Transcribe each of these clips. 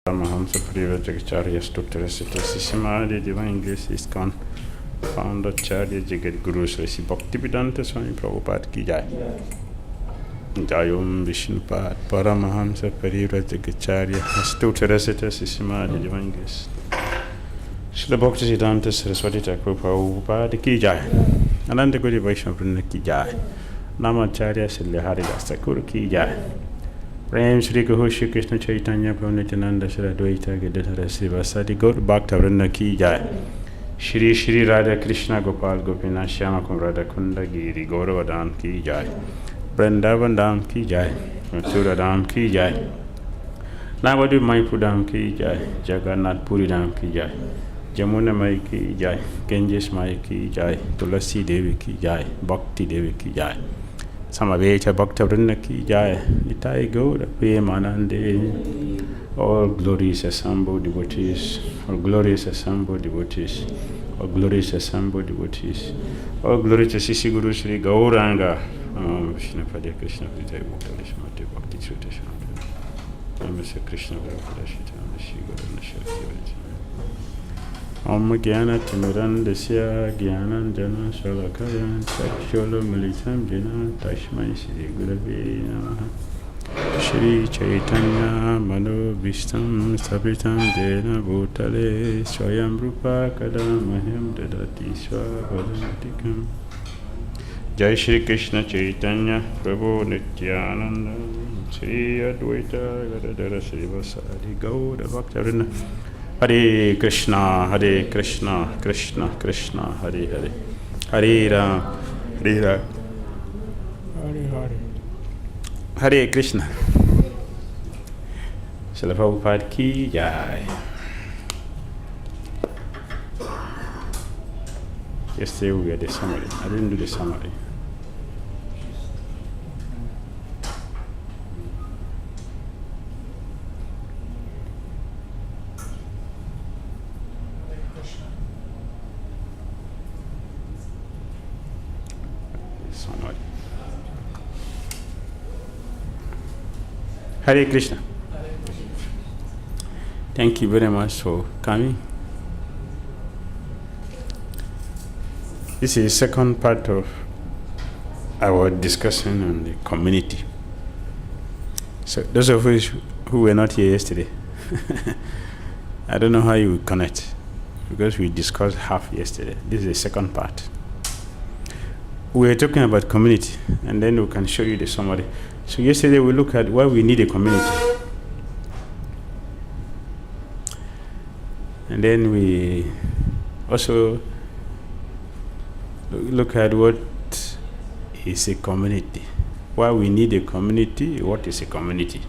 Paramahamsa Parivajacharya Stuttarasita Sisamadi Divine English ISKCON Founder Charya Jagat Guru Sri Bhakti Swami Prabhupada Ki Jai. Jayom Vishnupad Paramahamsa Parivajacharya Stuttarasita Sisamadi Divine English Srila Bhakti Saraswati Thakur Prabhupada Ki Jai. Ananda Guru Vaishnava Vrinda Ki Jai. Namacharya Srila Hare Krsna Thakur Ki Jai. Prem Shri Guru Shri Krishna Chaitanya Prabhu Nityananda Shri Advaita Gadadhara Srivasadi Gaur Bhakta Vrinda Ki Jai. Shri Shri Radha Krishna Gopal Gopinath Shyama Kumrada Kunda Giri Gauravadhan Ki Jai. Vrindavan Dham Ki Jai. Mathura Dham Ki Jai. Navadvip Mayapur Dham Ki Jai. Jagannath Puri Dham Ki Jai. Jamuna Mai Ki Jai. Ganges Mai Ki Jai. Tulasi Devi Ki Jai. Bhakti Devi Ki Jai. Samaveta Bhakta Vrinda Ki Jai. Nitai Gaura Premanande. All glorious assembled devotees. All glorious assembled devotees. All glorious assembled devotees. All glory to Sisi Guru Sri Gauranga. Vishnu Pada Krishna Pita Bhakti Bhakti Sutta Namaste Krishna Pada Shita Shri Guru Nashati. Om Gyana Timirandasya Gyananjana Shalakaya Chaksholo Militam Jina Tashmai Shri Gurave Namaha Shri Chaitanya Mano Vishtam Sabritam Jena Bhutale Swayam Rupa Kadamahyam Dadati Swabhadantikam. Jai Shri Krishna Chaitanya Prabhu Nityananda Shri Advaita Gadadhara Srivasadi Gaura Bhakta Vrinda. Hare Krishna, Krishna Krishna, Hare Hare, Hare Ram, Hare Krishna. Srila Prabhupada Ki Jai. Yesterday we had the summary. I didn't do the summary. Hare Krishna. Thank you very much for coming. This is the second part of our discussion on the community. So those of us who were not here yesterday, I don't know how you will connect because we discussed half yesterday. This is the second part. We were talking about community and then we can show you the summary. So yesterday we looked at why we need a community. And then we also look at what is a community. Why we need a community, what is a community.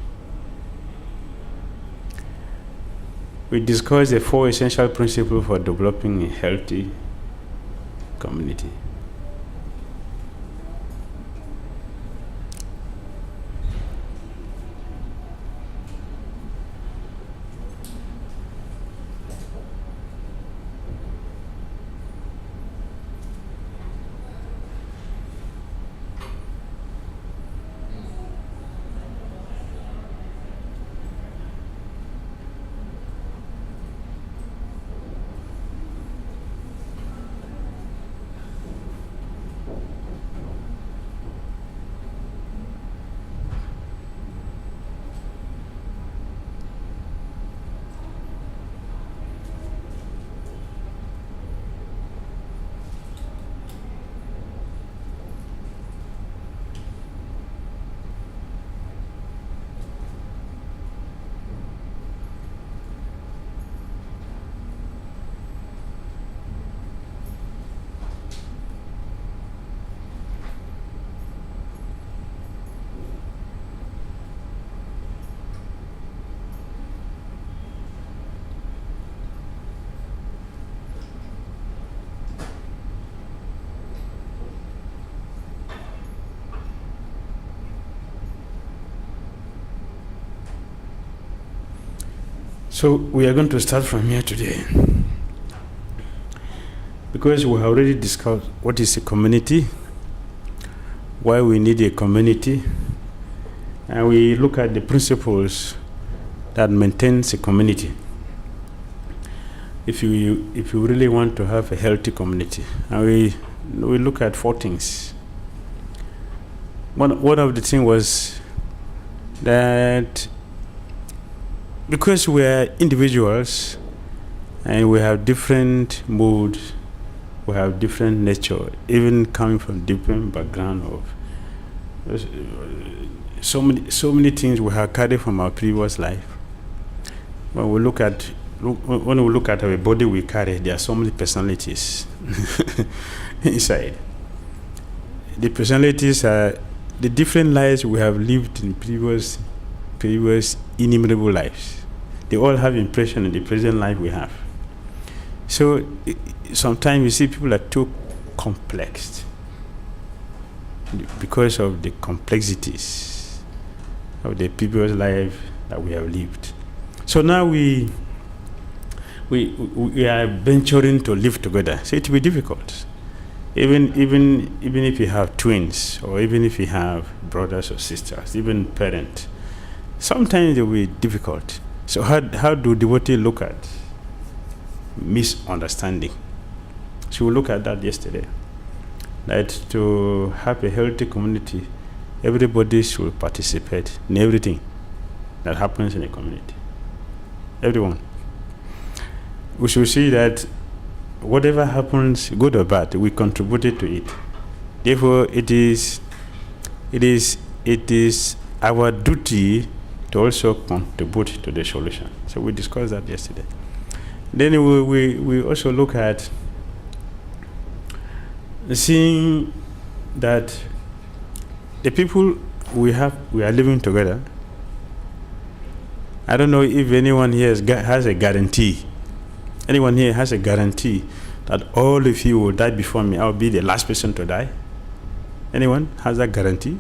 We discussed the 4 essential principles for developing a healthy community. So we are going to start from here today. Because we have already discussed what is a community, why we need a community, and we look at the principles that maintains a community. If you really want to have a healthy community, and we look at 4 things. One of the things was that because we are individuals and we have different moods, we have different nature, even coming from different background of so many things we have carried from our previous life. When we look at our body we carry, there are so many personalities inside. The personalities are the different lives we have lived in previous innumerable lives. They all have impression in the present life we have. So sometimes you see people are too complex because of the complexities of the previous life that we have lived. So now we are venturing to live together. So it will be difficult. Even if you have twins, or even if you have brothers or sisters, even parents, sometimes it will be difficult. So how do devotees look at misunderstanding? So we look at that yesterday. That to have a healthy community, everybody should participate in everything that happens in a community. Everyone. We should see that whatever happens, good or bad, we contributed to it. Therefore, it is our duty to also contribute to the solution. So we discussed that yesterday. Then we also look at seeing that the people we are living together. I don't know if anyone here has a guarantee. Anyone here has a guarantee that all of you will die before me? I'll be the last person to die. Anyone has that guarantee?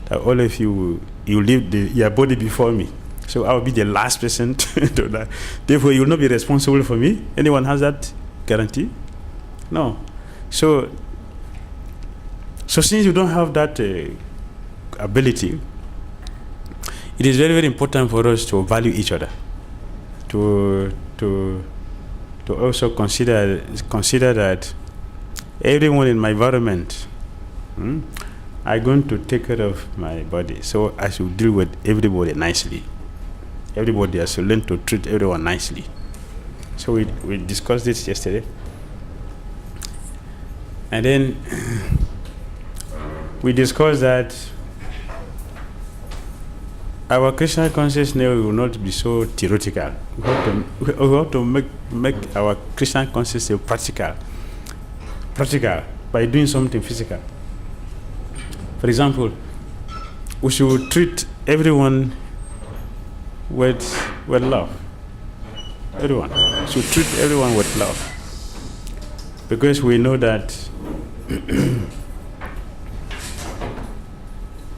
That all of you leave your body before me. So I'll be the last person to die. Therefore, you will not be responsible for me. Anyone has that guarantee? No. So since you don't have that ability, it is very, very important for us to value each other. To also consider that everyone in my environment are going to take care of my body. So I should deal with everybody nicely. Everybody has to learn to treat everyone nicely. So we discussed this yesterday. And then we discussed that our Krishna consciousness will not be so theoretical. We have to make our Krishna consciousness practical by doing something physical. For example, we should treat everyone with love. Everyone should treat everyone with love, because we know that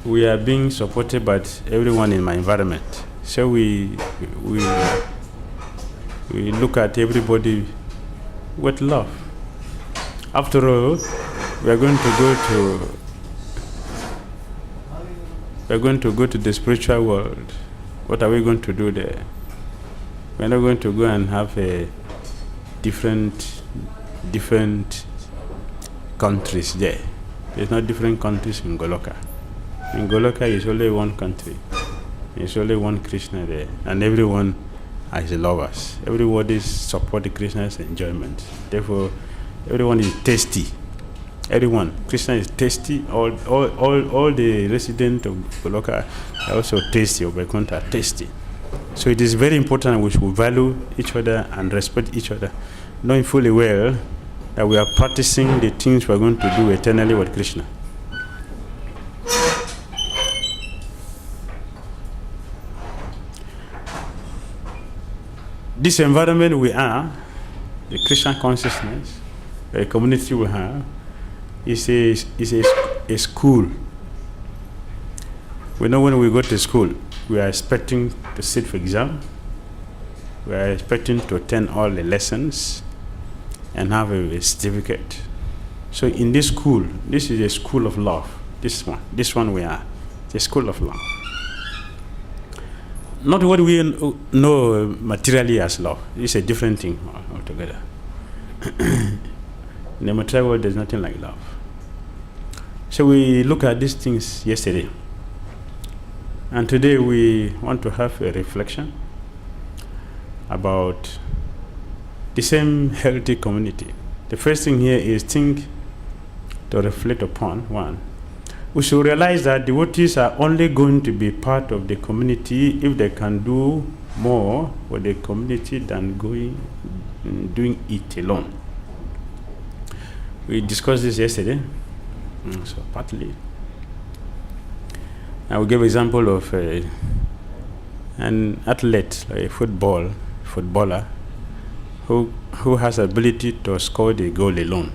we are being supported by everyone in my environment. So we look at everybody with love. After all, we are going to go to the spiritual world. What are we going to do there? We're not going to go and have a different countries there. There's not different countries in Goloka. In Goloka is only one country. There's only one Krishna there, and everyone is lovers. Everybody supports Krishna's enjoyment. Therefore, everyone is tasty. Everyone, Krishna is tasty. All the residents of Goloka are also tasty. Or Vaikuntha are tasty. So it is very important we should value each other and respect each other, knowing fully well that we are practicing the things we are going to do eternally with Krishna. This environment we are, the Krishna consciousness, the community we have, is a school. We know when we go to school, we are expecting to sit for exam. We are expecting to attend all the lessons and have a certificate. So in this school, this is a school of love. This one we are. It's a school of love. not what we know materially as love. It's a different thing altogether. In the material world, there's nothing like love. So we look at these things yesterday. And today we want to have a reflection about the same healthy community. The first thing here is think to reflect upon. One, we should realize that devotees are only going to be part of the community if they can do more for the community than doing it alone. We discussed this yesterday, so partly. I will give an example of an athlete, like a footballer, who has ability to score the goal alone.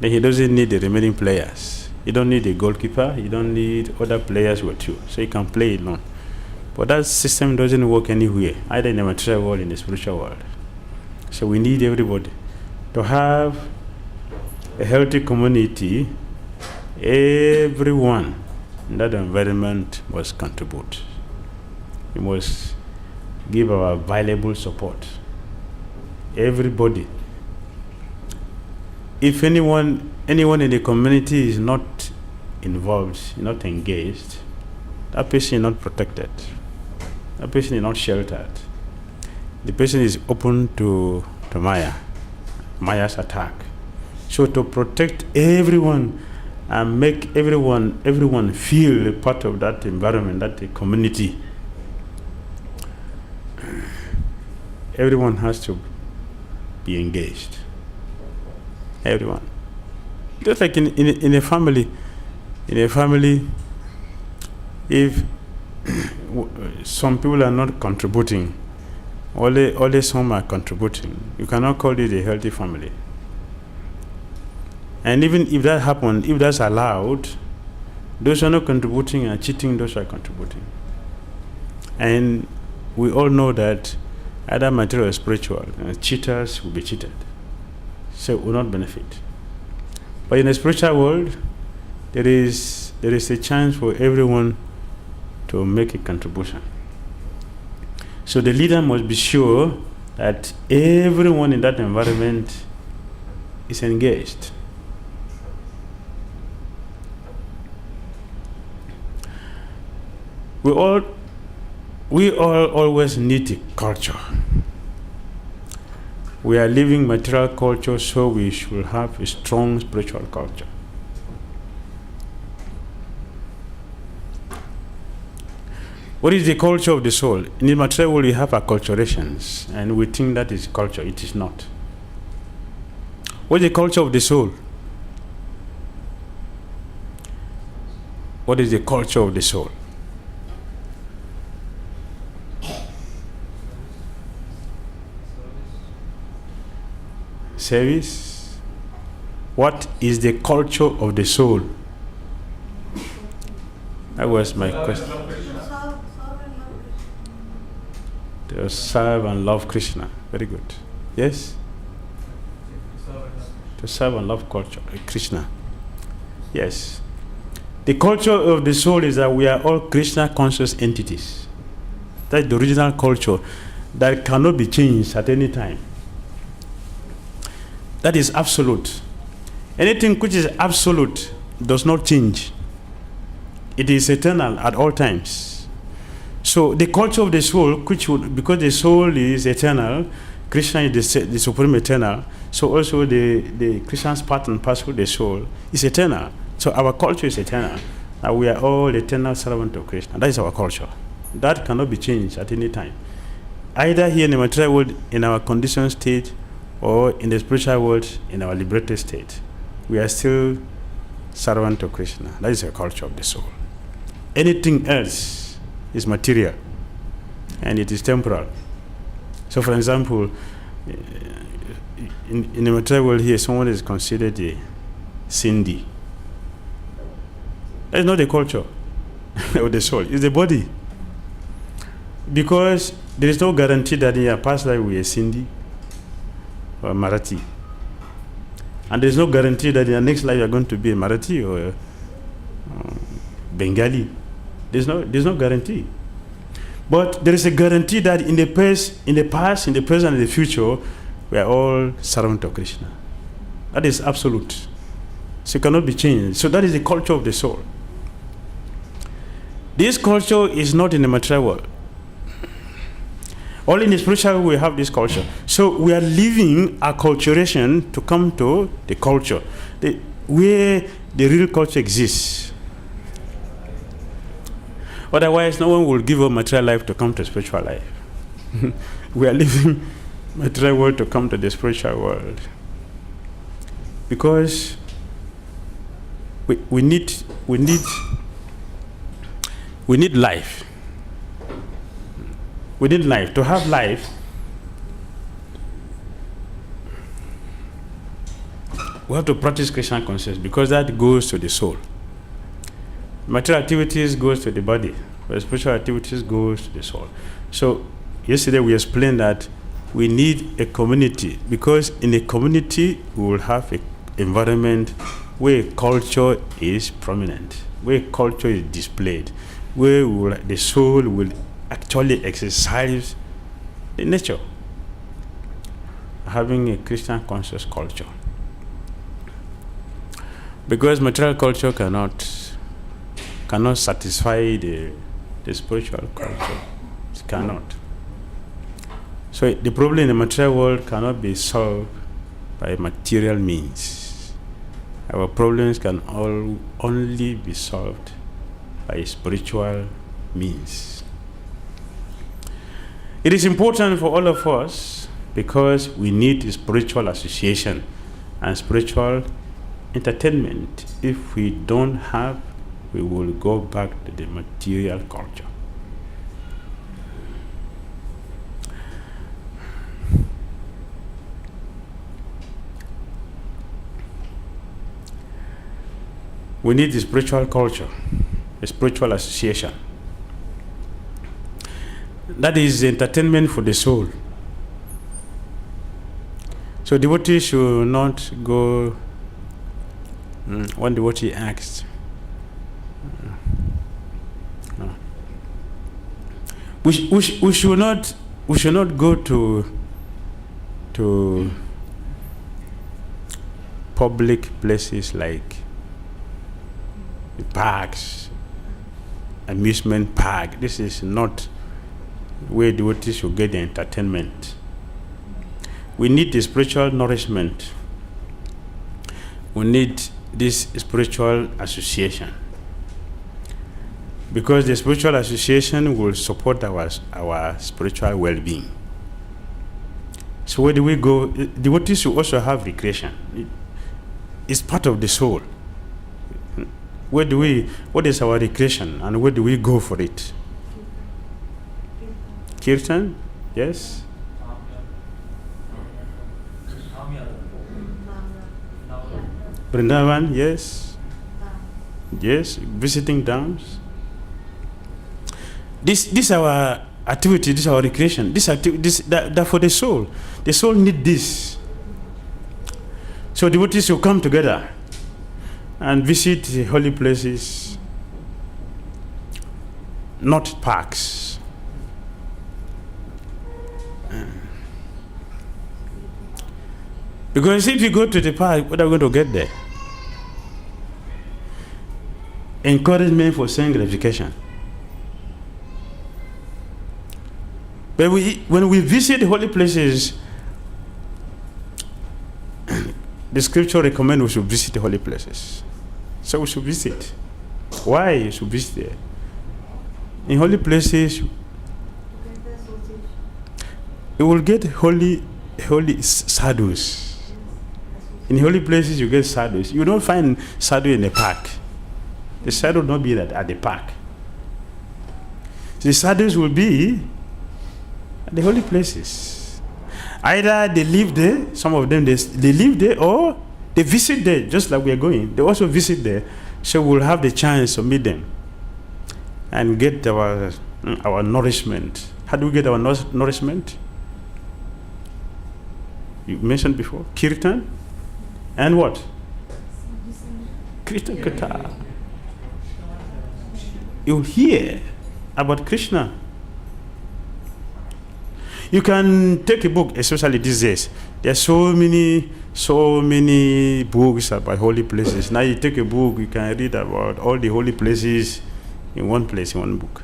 Then he doesn't need the remaining players. You don't need a goalkeeper. You don't need other players with you, so you can play alone. But that system doesn't work anywhere, either in the material world or in the spiritual world. So we need everybody to have a healthy community. Everyone in that environment must contribute. We must give our valuable support. Everybody. If anyone in the community is not involved, not engaged, that person is not protected. That person is not sheltered. The person is open to Maya's attack. So to protect everyone and make everyone feel a part of that environment, that community, everyone has to be engaged. Everyone. Just like in a family, if some people are not contributing, only some are contributing, you cannot call it a healthy family. And even if that happened, if that's allowed, those who are not contributing are cheating those who are contributing. And we all know that either material or spiritual, cheaters will be cheated. So will not benefit. But in the spiritual world, there is a chance for everyone to make a contribution. So the leader must be sure that everyone in that environment is engaged. We all always need a culture. We are living material culture, so we should have a strong spiritual culture. What is the culture of the soul? In the material world, we have acculturations, and we think that is culture. It is not. What is the culture of the soul? What is the culture of the soul? Service. What is the culture of the soul? That was my question. To serve and love Krishna. Very good. Yes? To serve and love Krishna. Yes. The culture of the soul is that we are all Krishna conscious entities. That's the original culture that cannot be changed at any time. That is absolute. Anything which is absolute does not change. It is eternal at all times. So the culture of the soul, because the soul is eternal, Krishna is the supreme eternal, so also the Krishna's part and parcel of the soul is eternal. So our culture is eternal. And we are all eternal servants of Krishna. That is our culture. That cannot be changed at any time. Either here in the material world, in our conditioned state, or in the spiritual world, in our liberated state, we are still servant to Krishna. That is the culture of the soul. Anything else is material, and it is temporal. So, for example, in the material world here, someone is considered a Cindy. That is not the culture of the soul. It's the body. Because there is no guarantee that in your past life we are Cindy or Marathi. And there's no guarantee that in your next life you're going to be a Marathi or Bengali. There's no guarantee. But there is a guarantee that in the past, in the present, and in the future, we are all servants of Krishna. That is absolute. So it cannot be changed. So that is the culture of the soul. This culture is not in the material world. Only in the spiritual world we have this culture. So we are leaving acculturation to come to the culture, where the real culture exists. Otherwise, no one will give up material life to come to spiritual life. We are leaving material world to come to the spiritual world. Because we need life. We need life. To have life, we have to practice Krishna consciousness, because that goes to the soul. Material activities goes to the body, but spiritual activities goes to the soul. So yesterday we explained that we need a community, because in a community we will have an environment where culture is prominent, where culture is displayed, where the soul will actually exercise the nature, having a Christian conscious culture. Because material culture cannot satisfy the spiritual culture. It cannot. So the problem in the material world cannot be solved by material means. Our problems can only be solved by spiritual means. It is important for all of us because we need spiritual association and spiritual entertainment. If we don't have, we will go back to the material culture. We need the spiritual culture, a spiritual association. That is entertainment for the soul. So devotees should not go. One devotee asked, we should not go to public places like parks, amusement park. This is not where devotees should get the entertainment. We need the spiritual nourishment. We need this spiritual association, because the spiritual association will support our spiritual well-being. So where do we go? Devotees should also have recreation. It's part of the soul. What is our recreation, and where do we go for it? Kirtan, yes. Vrindavan, yes. Yes, visiting dams. This our activity, this our recreation. That for the soul. The soul need this. So devotees will come together and visit the holy places, not parks. Because if you go to the park, what are we going to get there? Encouragement for sense gratification. But when we visit the holy places, the scripture recommends we should visit the holy places. So we should visit. Why you should visit there? In holy places, you will get holy sadhus. In holy places, you get sadhus. You don't find sadhu in the park. The sadhu will not be at the park. The sadhus will be at the holy places. Either they live there, some of them they live there, or they visit there, just like we are going. They also visit there, so we'll have the chance to meet them and get our nourishment. How do we get our nourishment? You mentioned before, kirtan, and what? Krishna Katha. You'll hear about Krishna. You can take a book, especially these days. There are so many books about holy places. Now you take a book, you can read about all the holy places in one place, in one book.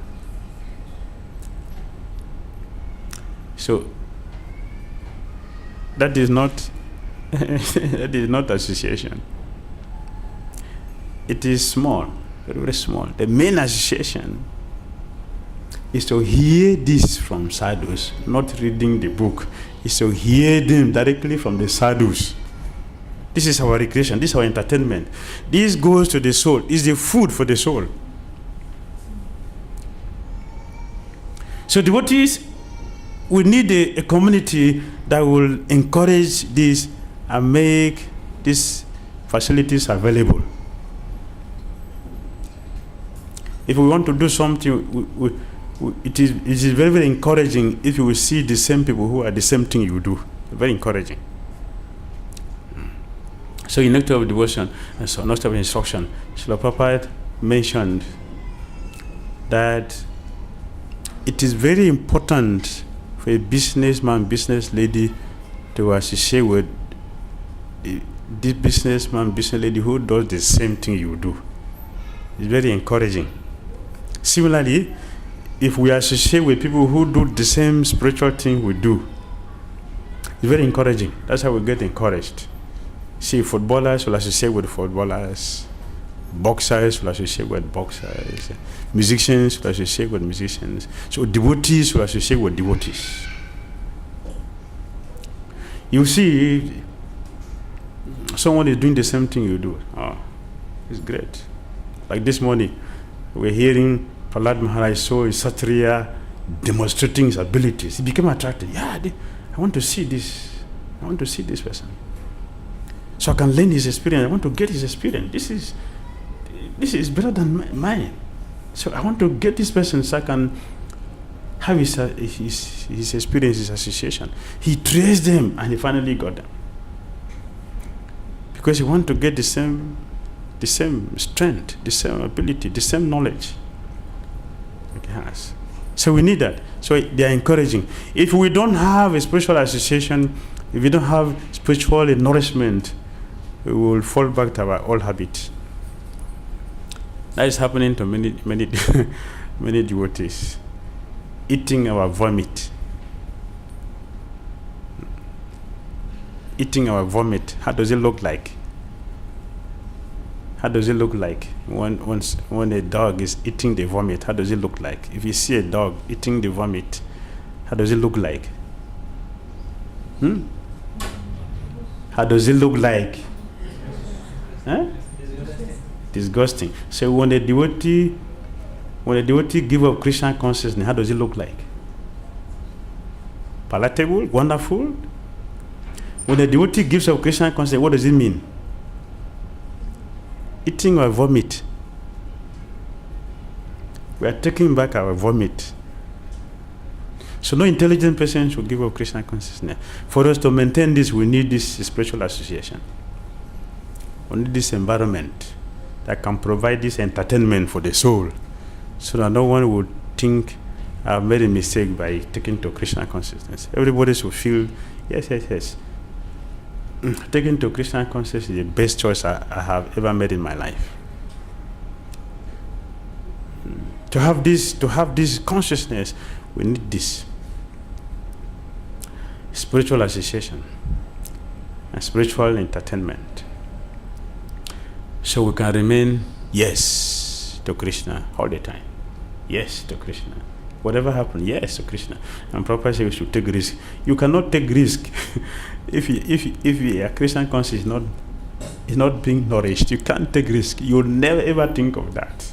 So that is not that is not association. It is small, very, very small. The main association is to hear this from sadhus, not reading the book. Is to hear them directly from the sadhus. This is our recreation, this is our entertainment. This goes to the soul, is the food for the soul. So devotees, we need a community that will encourage this and make these facilities available. If we want to do something, it is very, very encouraging if you will see the same people who are the same thing you do. Very encouraging. So in Nectar of Devotion, and so Nectar of Instruction, Srila Prabhupada mentioned that it is very important for a businessman, business lady to associate with this businessman, business lady who does the same thing you do. It's very encouraging. Similarly, if we associate with people who do the same spiritual thing we do, it's very encouraging. That's how we get encouraged. See, footballers will associate with footballers, boxers will associate with boxers, musicians will associate with musicians. So devotees will associate with devotees. You see, someone is doing the same thing you do. Oh, it's great. Like this morning, we're hearing Prahlad Maharaj saw Kshatriya demonstrating his abilities. He became attracted. Yeah, I want to see this. I want to see this person. So I can learn his experience. I want to get his experience. This is better than mine. So I want to get this person so I can have his experience, his association. He traced them and he finally got them. Because he wants to get the same strength, the same ability, the same knowledge. Yes. So we need that. So they are encouraging. If we don't have a spiritual association, if we don't have spiritual nourishment, we will fall back to our old habits. That is happening to many devotees. Eating our vomit. Eating our vomit. How does it look like? How does it look like when a dog is eating the vomit? How does it look like? If you see a dog eating the vomit, how does it look like? How does it look like? Huh? Disgusting. So when a devotee give up Krishna consciousness, how does it look like? Palatable, wonderful. When a devotee gives up Krishna consciousness, what does it mean? Eating our vomit. We are taking back our vomit. So no intelligent person should give up Krishna consciousness. For us to maintain this, we need this spiritual association. We need this environment that can provide this entertainment for the soul, so that no one would think I've made a mistake by taking to Krishna consciousness. Everybody should feel, yes. Taking to Krishna consciousness is the best choice I have ever made in my life. To have this consciousness, we need this spiritual association and spiritual entertainment, so we can remain yes to Krishna all the time. Yes to Krishna. Whatever happens, yes to Krishna. And Prabhupada says we should take risk. You cannot take risk if your Krishna consciousness is not being nourished. You can't take risk. You'll never ever think of that.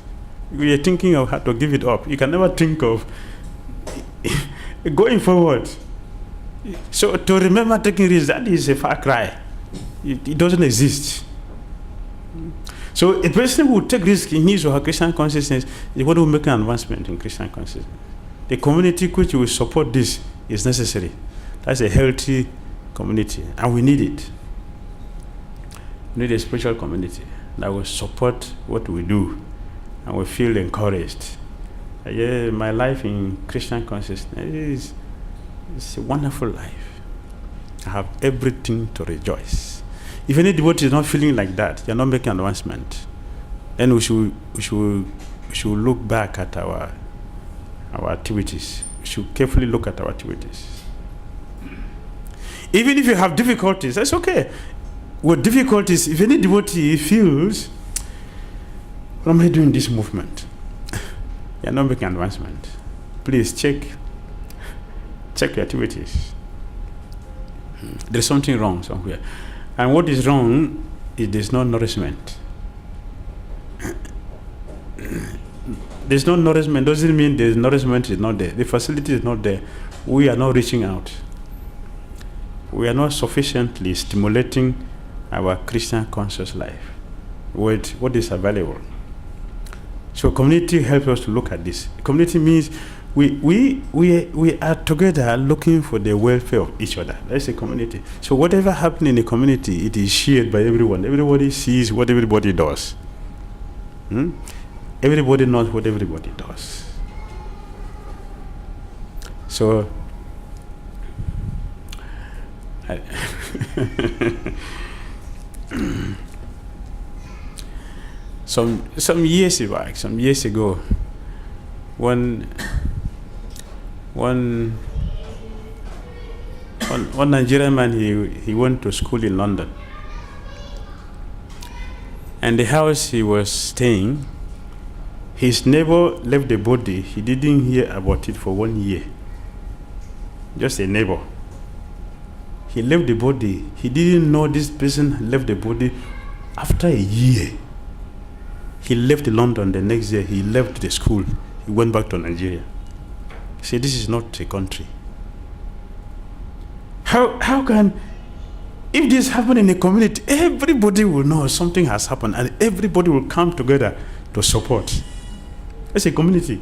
You're thinking of how to give it up. You can never think of going forward. So to remember taking risk, that is a far cry. It doesn't exist. So a person who take risk in his or her Krishna consciousness is what will make an advancement in Krishna consciousness. The community which will support this is necessary. That's a healthy community, and we need it. We need a spiritual community that will support what we do, and we feel encouraged. Yeah, my life in Krishna consciousness It's a wonderful life. I have everything to rejoice. If any devotee is not feeling like that, you're not making advancement. Then we should look back at our activities. We should carefully look at our activities. Even if you have difficulties, that's okay. With difficulties, if any devotee feels, what am I doing this movement? You're not making advancement. Please check your activities. There's something wrong somewhere. And what is wrong is there's no nourishment. There's no nourishment doesn't mean there's nourishment is not there. The facility is not there. We are not reaching out. We are not sufficiently stimulating our Krishna conscious life with what is available. So community helps us to look at this. Community means we are together looking for the welfare of each other. That's a community. So whatever happens in the community, it is shared by everyone. Everybody sees what everybody does. Everybody knows what everybody does. So some years ago, one Nigerian man, he went to school in London, and the house he was staying, his neighbor left the body. He didn't hear about it for 1 year. Just a neighbor. He left the body. He didn't know this person left the body. After a year, he left London. The next year, he left the school. He went back to Nigeria. He said, this is not a country. How can, if this happened in a community, everybody will know something has happened and everybody will come together to support. It's a community.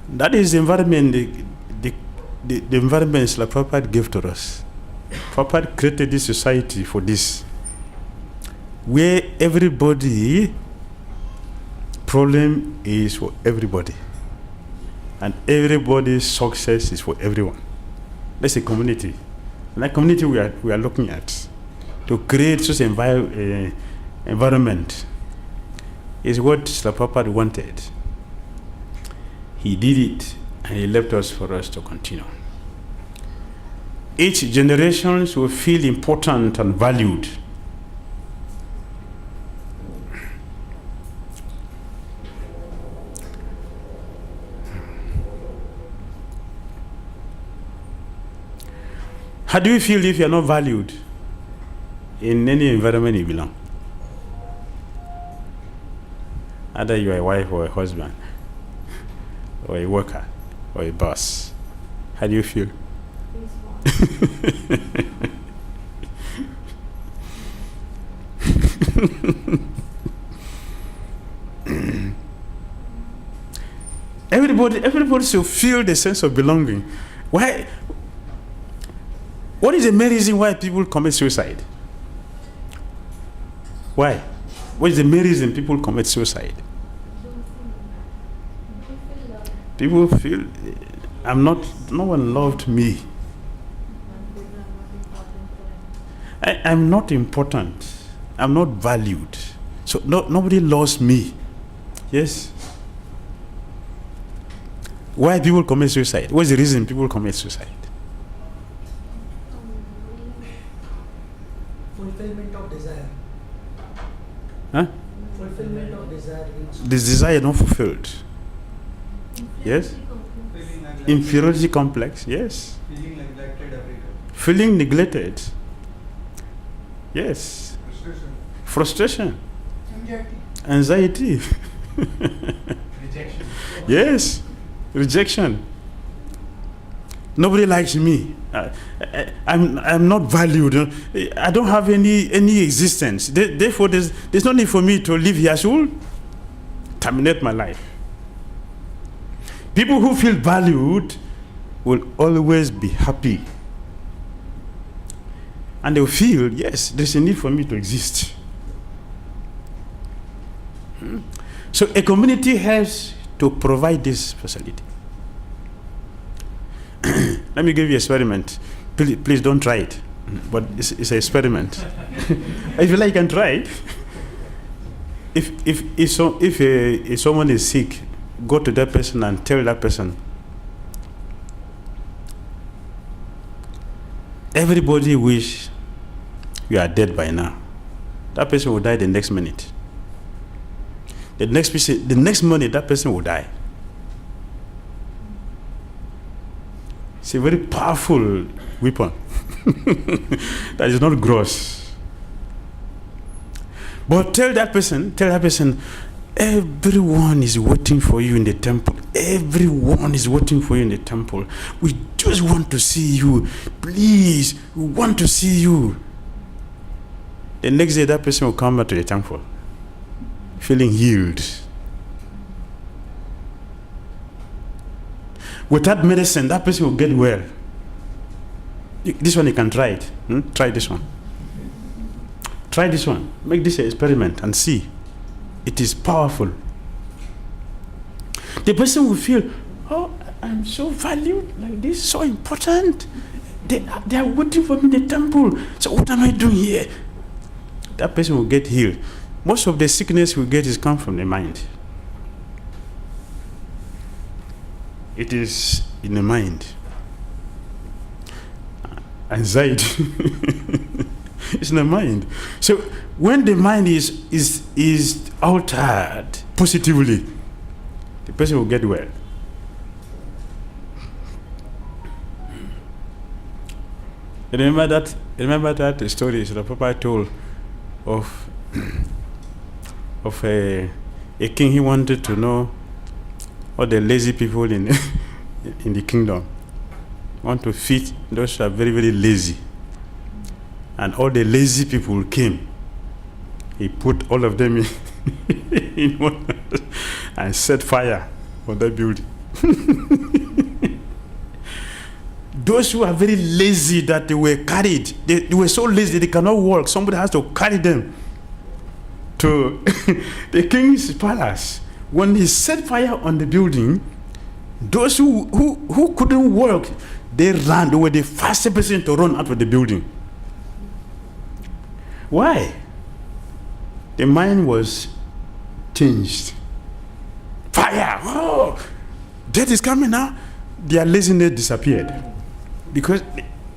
That is the environment, the environment that Prabhupada gave to us. Prabhupada created this society for this, where everybody problem is for everybody, and everybody's success is for everyone. That's a community. And that community we are looking at to create such an environment is what Srila Prabhupada wanted. He did it, and he left us for us to continue. Each generation will feel important and valued. How do you feel if you're not valued in any environment you belong? Either you're a wife or a husband, or a worker, or a boss. How do you feel? Everybody should feel the sense of belonging. Why? What is the main reason why people commit suicide? Why? What is the main reason people commit suicide? People feel no one loved me. I'm not important. I'm not valued. So nobody loves me. Yes? Why people commit suicide? What's the reason people commit suicide? Fulfillment of desire. Huh? Fulfillment of desire. This desire not fulfilled. Yes? Inferiority complex. Yes. Feeling neglected everywhere. Feeling neglected. Yes. Frustration. Anxiety. Rejection. Yes. Rejection. Nobody likes me. I'm not valued. I don't have any existence. Therefore, there's no need for me to live here. I should terminate my life. People who feel valued will always be happy. And they will feel, yes, there's a need for me to exist. So a community has to provide this facility. Let me give you an experiment. Please don't try it. But it's an experiment. If you like, you can try it. If someone is sick, go to that person and tell that person, everybody wish you are dead by now. That person will die the next minute. The next minute, that person will die. It's a very powerful weapon. That is not gross. But tell that person, everyone is waiting for you in the temple. Everyone is waiting for you in the temple. We just want to see you. Please, we want to see you. The next day, that person will come back to the temple, feeling healed. Without medicine, that person will get well. This one, you can try it. Try this one. Try this one. Make this an experiment and see. It is powerful. The person will feel, oh, I'm so valued, like this, so important. They are waiting for me in the temple. So what am I doing here? That person will get healed. Most of the sickness we get is come from the mind. It is in the mind. Anxiety. It's in the mind. So when the mind is altered positively, the person will get well. Remember that story that Papa told of a king. He wanted to know all the lazy people in the kingdom. Want to feed those who are very, very lazy. And all the lazy people came. He put all of them in one and set fire on that building. Those who are very lazy, that they were carried, they were so lazy they cannot walk. Somebody has to carry them to the king's palace. When he set fire on the building, those who couldn't walk, they ran. They were the fastest person to run out of the building. Why? The mind was changed. Fire! Oh, death is coming now. Their laziness disappeared because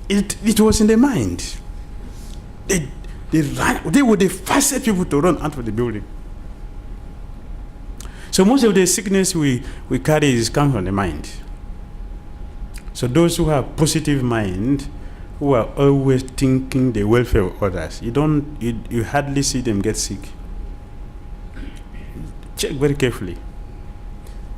it was in the mind. They ran. They were the fastest people to run out of the building. So most of the sickness we carry is come from the mind. So those who have positive mind, who are always thinking the welfare of others, you hardly see them get sick. Check very carefully.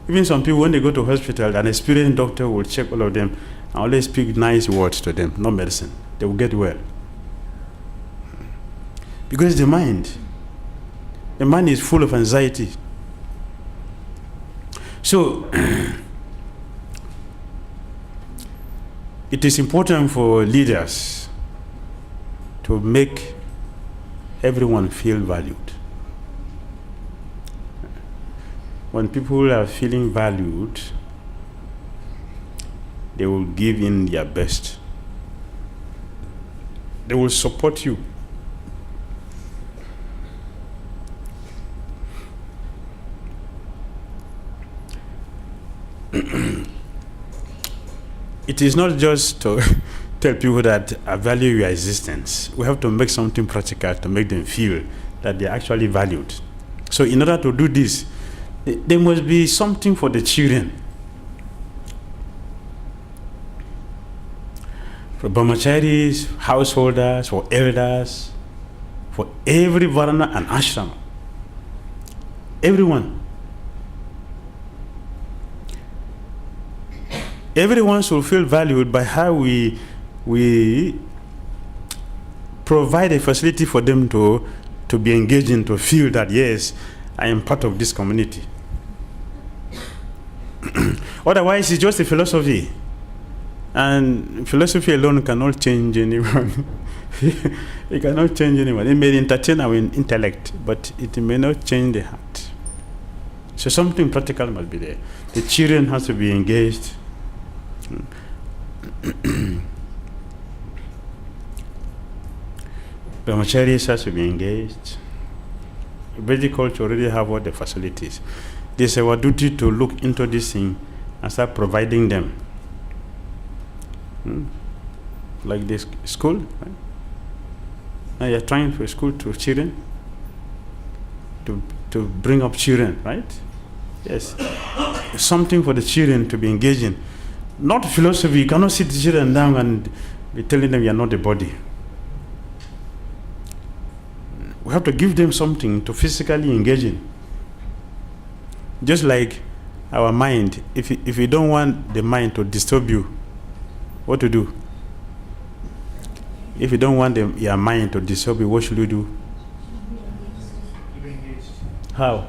Even some people, when they go to hospital, an experienced doctor will check all of them and always speak nice words to them, not medicine. They will get well. Because the mind is full of anxiety. So it is important for leaders to make everyone feel valued. When people are feeling valued, they will give in their best. They will support you. It is not just to tell people that I value your existence. We have to make something practical to make them feel that they're actually valued. So in order to do this, there must be something for the children. For brahmacharis, householders, for elders, for every varana and ashram. Everyone. Everyone should feel valued by how we provide a facility for them to be engaged in, to feel that, yes, I am part of this community. Otherwise, it's just a philosophy. And philosophy alone cannot change anyone. It cannot change anyone. It may entertain our intellect, but it may not change the heart. So something practical must be there. The children have to be engaged. Brahmacharis has to be engaged. Vedic culture already have all the facilities. It's our duty to look into this thing and start providing them. Like this school, right? Now you're trying for school to children, to bring up children, right? Yes. Something for the children to be engaged in. Not philosophy. You cannot sit the children down and be telling them you're not the body. We have to give them something to physically engage in. Just like our mind, if you don't want the mind to disturb you, what to do? If you don't want your mind to disturb you, what should you do? How?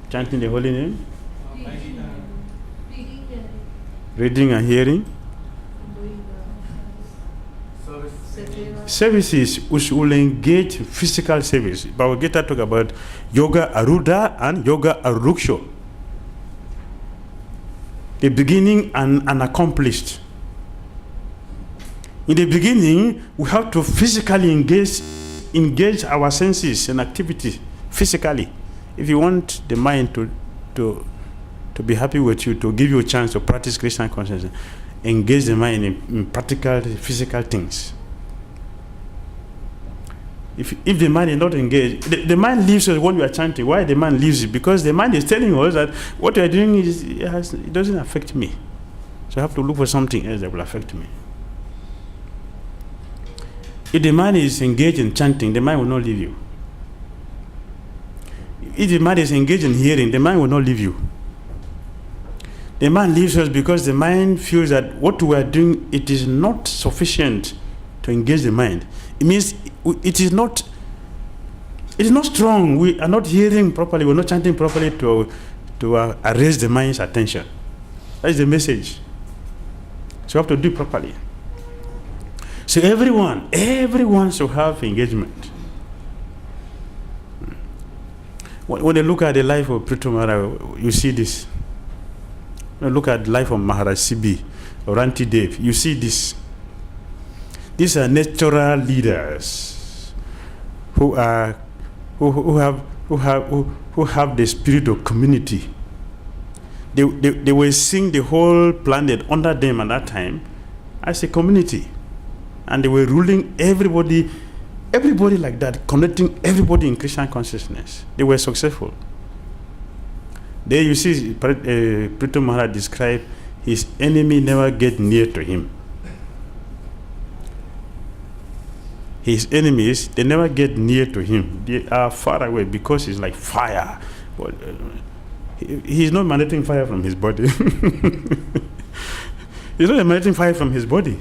Chanting the holy name? Reading and hearing? Services which will engage physical service. But we'll get to talk about yoga arudha and yoga aruksho. The beginning and unaccomplished. In the beginning, we have to physically engage our senses and activity physically. If you want the mind to be happy with you, to give you a chance to practice Krishna consciousness, engage the mind in practical physical things. If the mind is not engaged, the mind leaves us when we are chanting. Why the mind leaves it? Because the mind is telling us that what we are doing it doesn't affect me. So I have to look for something else that will affect me. If the mind is engaged in chanting, the mind will not leave you. If the mind is engaged in hearing, the mind will not leave you. The mind leaves us because the mind feels that what we are doing, it is not sufficient to engage the mind. It means it is not strong. We are not hearing properly. We're not chanting properly to arrest the mind's attention. That is the message. So we have to do it properly. So everyone should have engagement. When you look at the life of Prithu Maharaj, you see this. When you look at the life of Maharaj Sibi or Ranti Dev, you see this. These are natural leaders who have the spirit of community. They were seeing the whole planet under them at that time as a community, and they were ruling everybody like that, connecting everybody in Krishna consciousness. They were successful. There you see Prithu Maharaj describe his enemy never get near to him. His enemies, they never get near to him. They are far away because he's like fire. But he's not emanating fire from his body. He's not emanating fire from his body.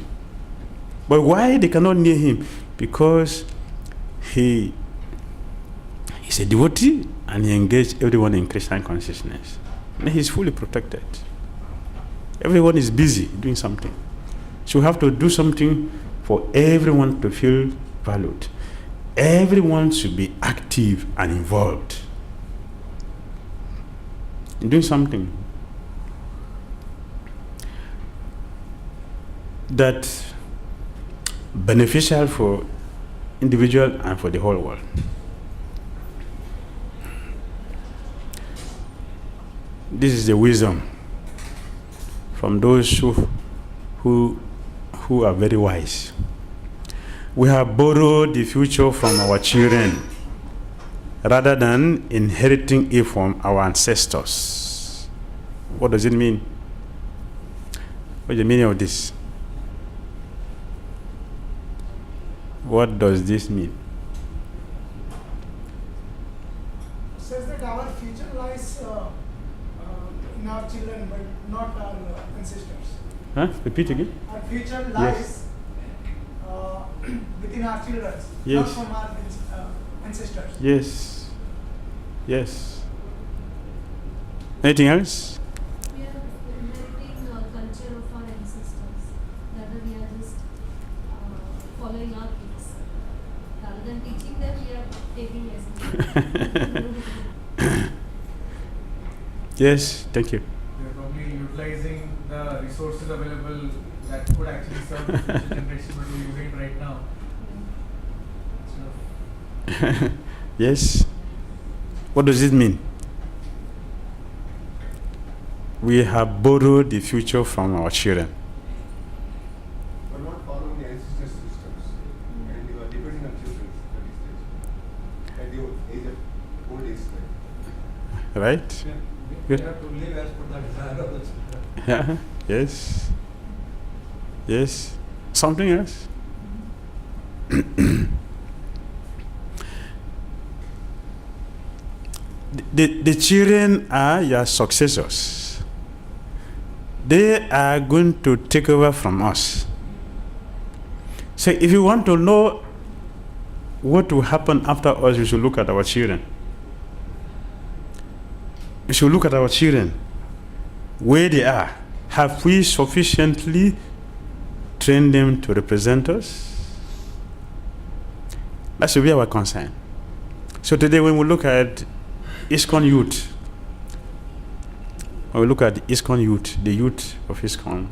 But why they cannot near him? Because he's a devotee and he engaged everyone in Krishna consciousness. And he's fully protected. Everyone is busy doing something. So we have to do something for everyone to feel valued. Everyone should be active and involved in doing something that's beneficial for individual and for the whole world. This is the wisdom from those who are very wise. We have borrowed the future from our children rather than inheriting it from our ancestors. What does it mean? What is the meaning of this? What does this mean? It says that our future lies in our children, but not our ancestors. Huh? Repeat again. Our future lies within our children, Yes. not from our ancestors. Yes. Yes. Anything else? We are inheriting culture of our ancestors. Rather, we are just following our kids. Rather than teaching them, we are taking lessons. Yes, thank you. We are probably utilizing the resources available that could actually serve the future generation, but we're using it right now. Yes. What does it mean? We have borrowed the future from our children. But not following the ancestors' systems. And you are depending on children at this stage. At the age of old age. Right? We have to live as per the desire of the children. Yeah. Yes. Yes. Something else? The children are your successors. They are going to take over from us. So if you want to know what will happen after us, you should look at our children. You should look at our children, where they are. Have we sufficiently trained them to represent us? That should be our concern. So today when we look at ISKCON youth, when we look at the ISKCON youth, the youth of ISKCON,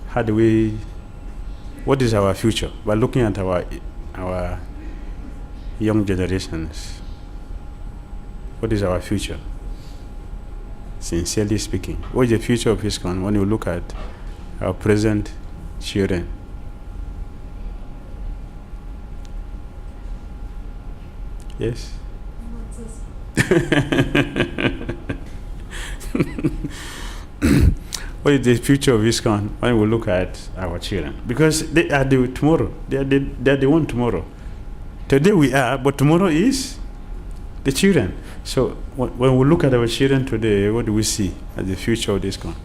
how do we, what is our future? By looking at our young generations, what is our future? Sincerely speaking, what is the future of ISKCON when you look at our present children? Yes? What is the future of ISKCON when we look at our children? Because they are the tomorrow. They are the one tomorrow. Today we are, but tomorrow is the children. So when we look at our children today, what do we see as the future of ISKCON?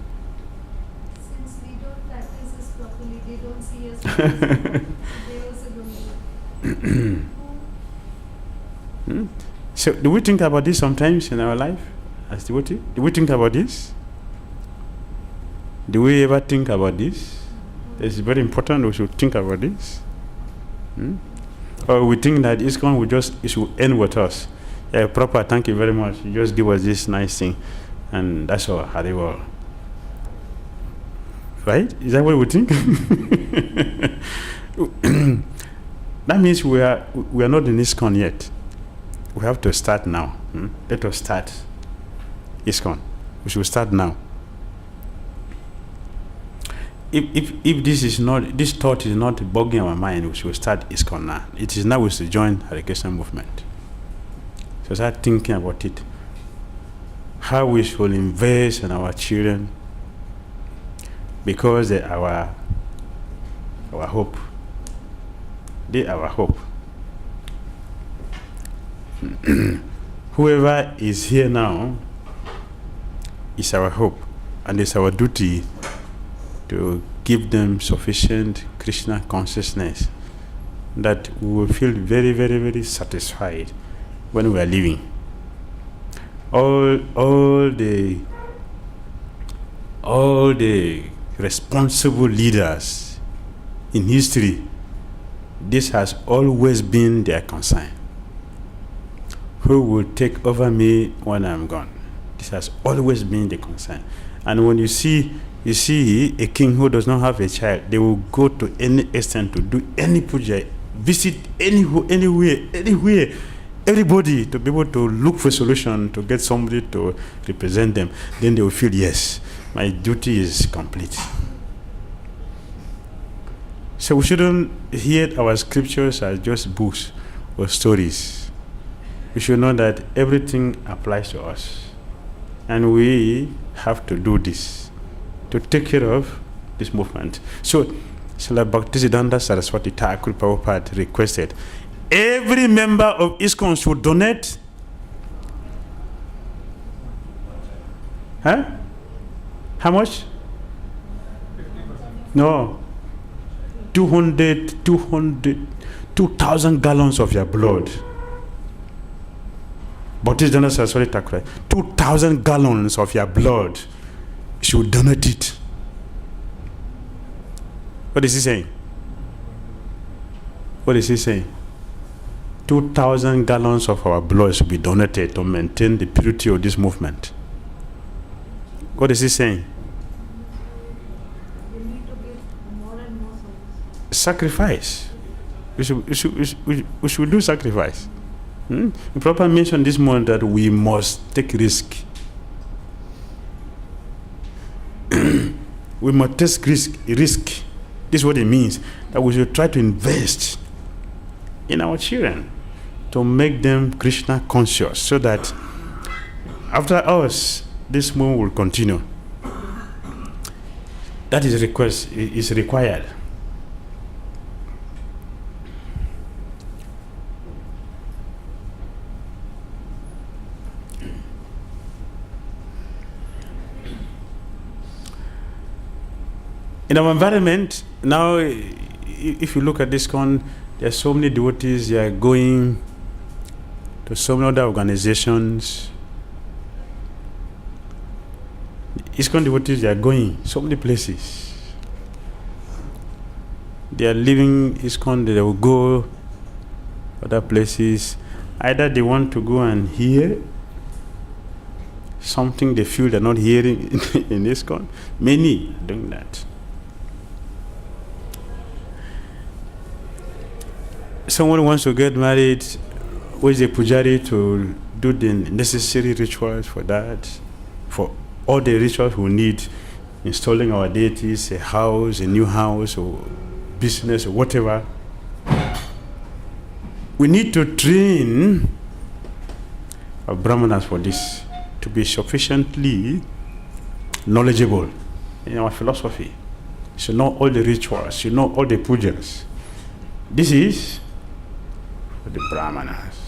Since we don't practice this properly, they don't see us properly. They also don't do it. So do we think about this sometimes in our life as devotee? Do we think about this? Do we ever think about this? It's very important we should think about this. Or we think that ISKCON it should end with us. Yeah, proper, thank you very much. You just give us this nice thing and that's all, Hare will. Right? Is that what we think? That means we are not in ISKCON yet. We have to start now. Let us start ISKCON. We should start now. If this thought is not bugging our mind, we should start ISKCON now. It is now we should join Hare Krishna movement. So start thinking about it. How we should invest in our children, because they are our hope. They are our hope. Whoever is here now is our hope, and it's our duty to give them sufficient Krishna consciousness that we will feel very, very, very satisfied when we are living. All the responsible leaders in history, this has always been their concern. Who will take over me when I'm gone? This has always been the concern. And when you see a king who does not have a child, they will go to any extent to do any project, visit anywhere, everybody to be able to look for a solution to get somebody to represent them. Then they will feel, yes, my duty is complete. So we shouldn't hear our scriptures as just books or stories. We should know that everything applies to us. And we have to do this to take care of this movement. So, Srila Bhaktisiddhanta Saraswati Thakur Prabhupada requested every member of ISKCON should donate. Huh? How much? 50%. No. 2,000 gallons of your blood. Bhaktisiddhanta Saraswati Thakur, 2,000 gallons of your blood. You should donate it. What is he saying? What is he saying? 2,000 gallons of our blood should be donated to maintain the purity of this movement. What is he saying? sacrifice. We should do sacrifice. The Prabhupada mentioned this morning that we must take risk. We must take risk. This is what it means, that we should try to invest in our children to make them Krishna conscious, so that after us, this movement will continue. That is required. In our environment, now, if you look at ISKCON, there are so many devotees, they are going to so many other organizations. ISKCON devotees, they are going so many places. They are leaving ISKCON, they will go other places. Either they want to go and hear something they feel they're not hearing in ISKCON. Many are doing that. Someone wants to get married, who is a pujari to do the necessary rituals for that, for all the rituals we need, installing our deities, a house, a new house, or business, or whatever. We need to train our brahmanas for this, to be sufficiently knowledgeable in our philosophy. So know all the rituals, you know all the pujas. This is for the brahmanas.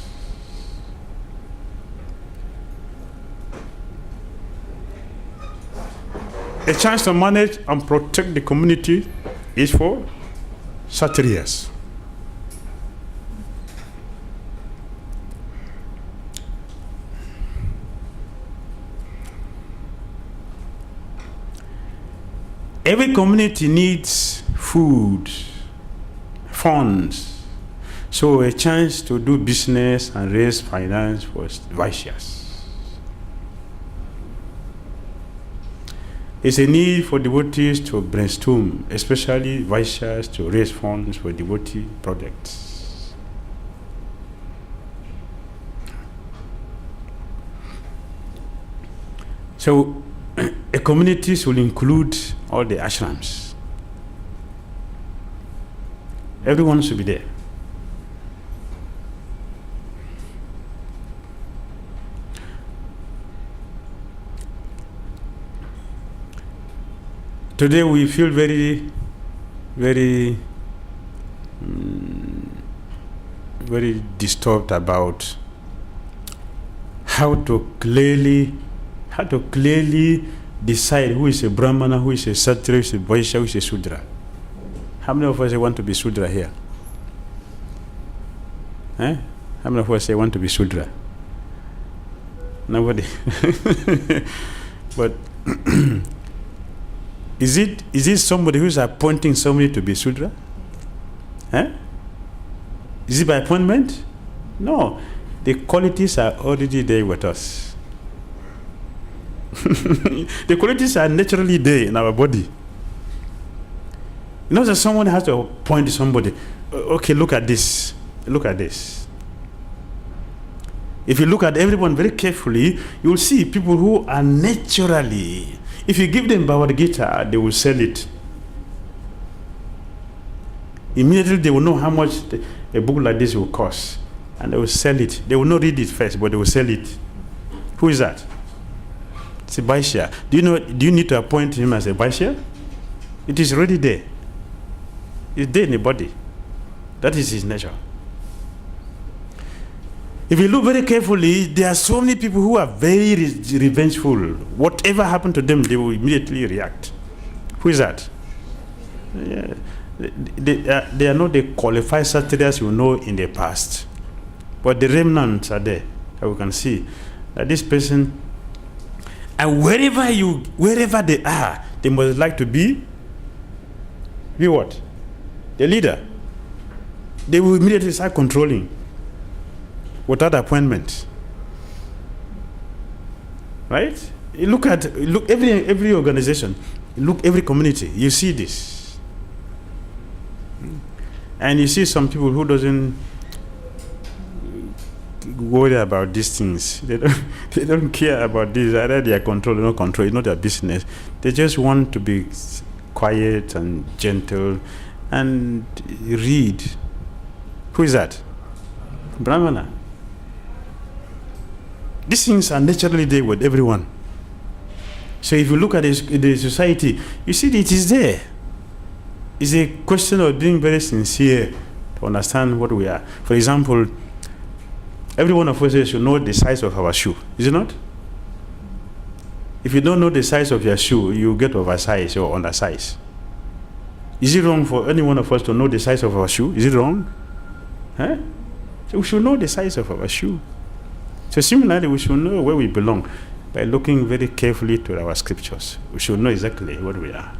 A chance to manage and protect the community is for Kshatriyas. Every community needs food, funds, so a chance to do business and raise finance for Vaishyas. It's a need for devotees to brainstorm, especially Vaishyas, to raise funds for devotee projects. So a community will include all the ashrams. Everyone should be there. Today we feel very, very, very disturbed about how to clearly decide who is a Brahmana, who is a Kshatriya, who is a Vaishya, who is a Shudra. How many of us want to be Shudra here? How many of us want to be Shudra? Nobody. But is it somebody who is appointing somebody to be Shudra? Is it by appointment? No. The qualities are already there with us. The qualities are naturally there in our body. You know that someone has to appoint somebody. Okay, look at this. Look at this. If you look at everyone very carefully, you will see people who are naturally, if you give them Bhagavad Gita, they will sell it. Immediately they will know how much a book like this will cost, and they will sell it. They will not read it first, but they will sell it. Who is that? It's a Vaishya. Do you need to appoint him as a Vaishya? It is already there. It's there in the body. That is his nature. If you look very carefully, there are so many people who are very revengeful. Whatever happened to them, they will immediately react. Who is that? Yeah. They are not the qualified Kshatriyas you know in the past. But the remnants are there. And we can see that this person, and wherever they are, they must like to be what? The leader. They will immediately start controlling without appointment. Right? You look every organization, look every community, you see this. And you see some people who doesn't worry about these things. They don't care about this. Either they are control or not control. It's not their business. They just want to be quiet and gentle and read. Who is that? Brahmana. These things are naturally there with everyone. So if you look at the society, you see it is there. It's a question of being very sincere to understand what we are. For example, every one of us should know the size of our shoe, is it not? If you don't know the size of your shoe, you get oversized or undersized. Is it wrong for any one of us to know the size of our shoe? Is it wrong? Huh? So we should know the size of our shoe. So similarly, we should know where we belong by looking very carefully to our scriptures. We should know exactly what we are.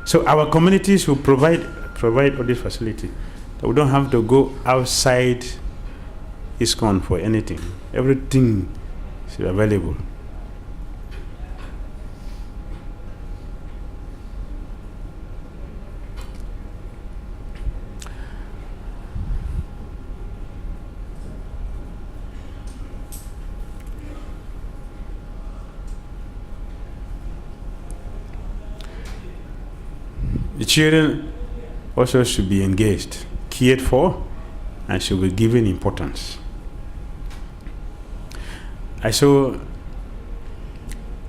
So our communities should provide all this facility. We don't have to go outside ISKCON for anything. Everything is available. The children also should be engaged, cared for, and should be given importance. I saw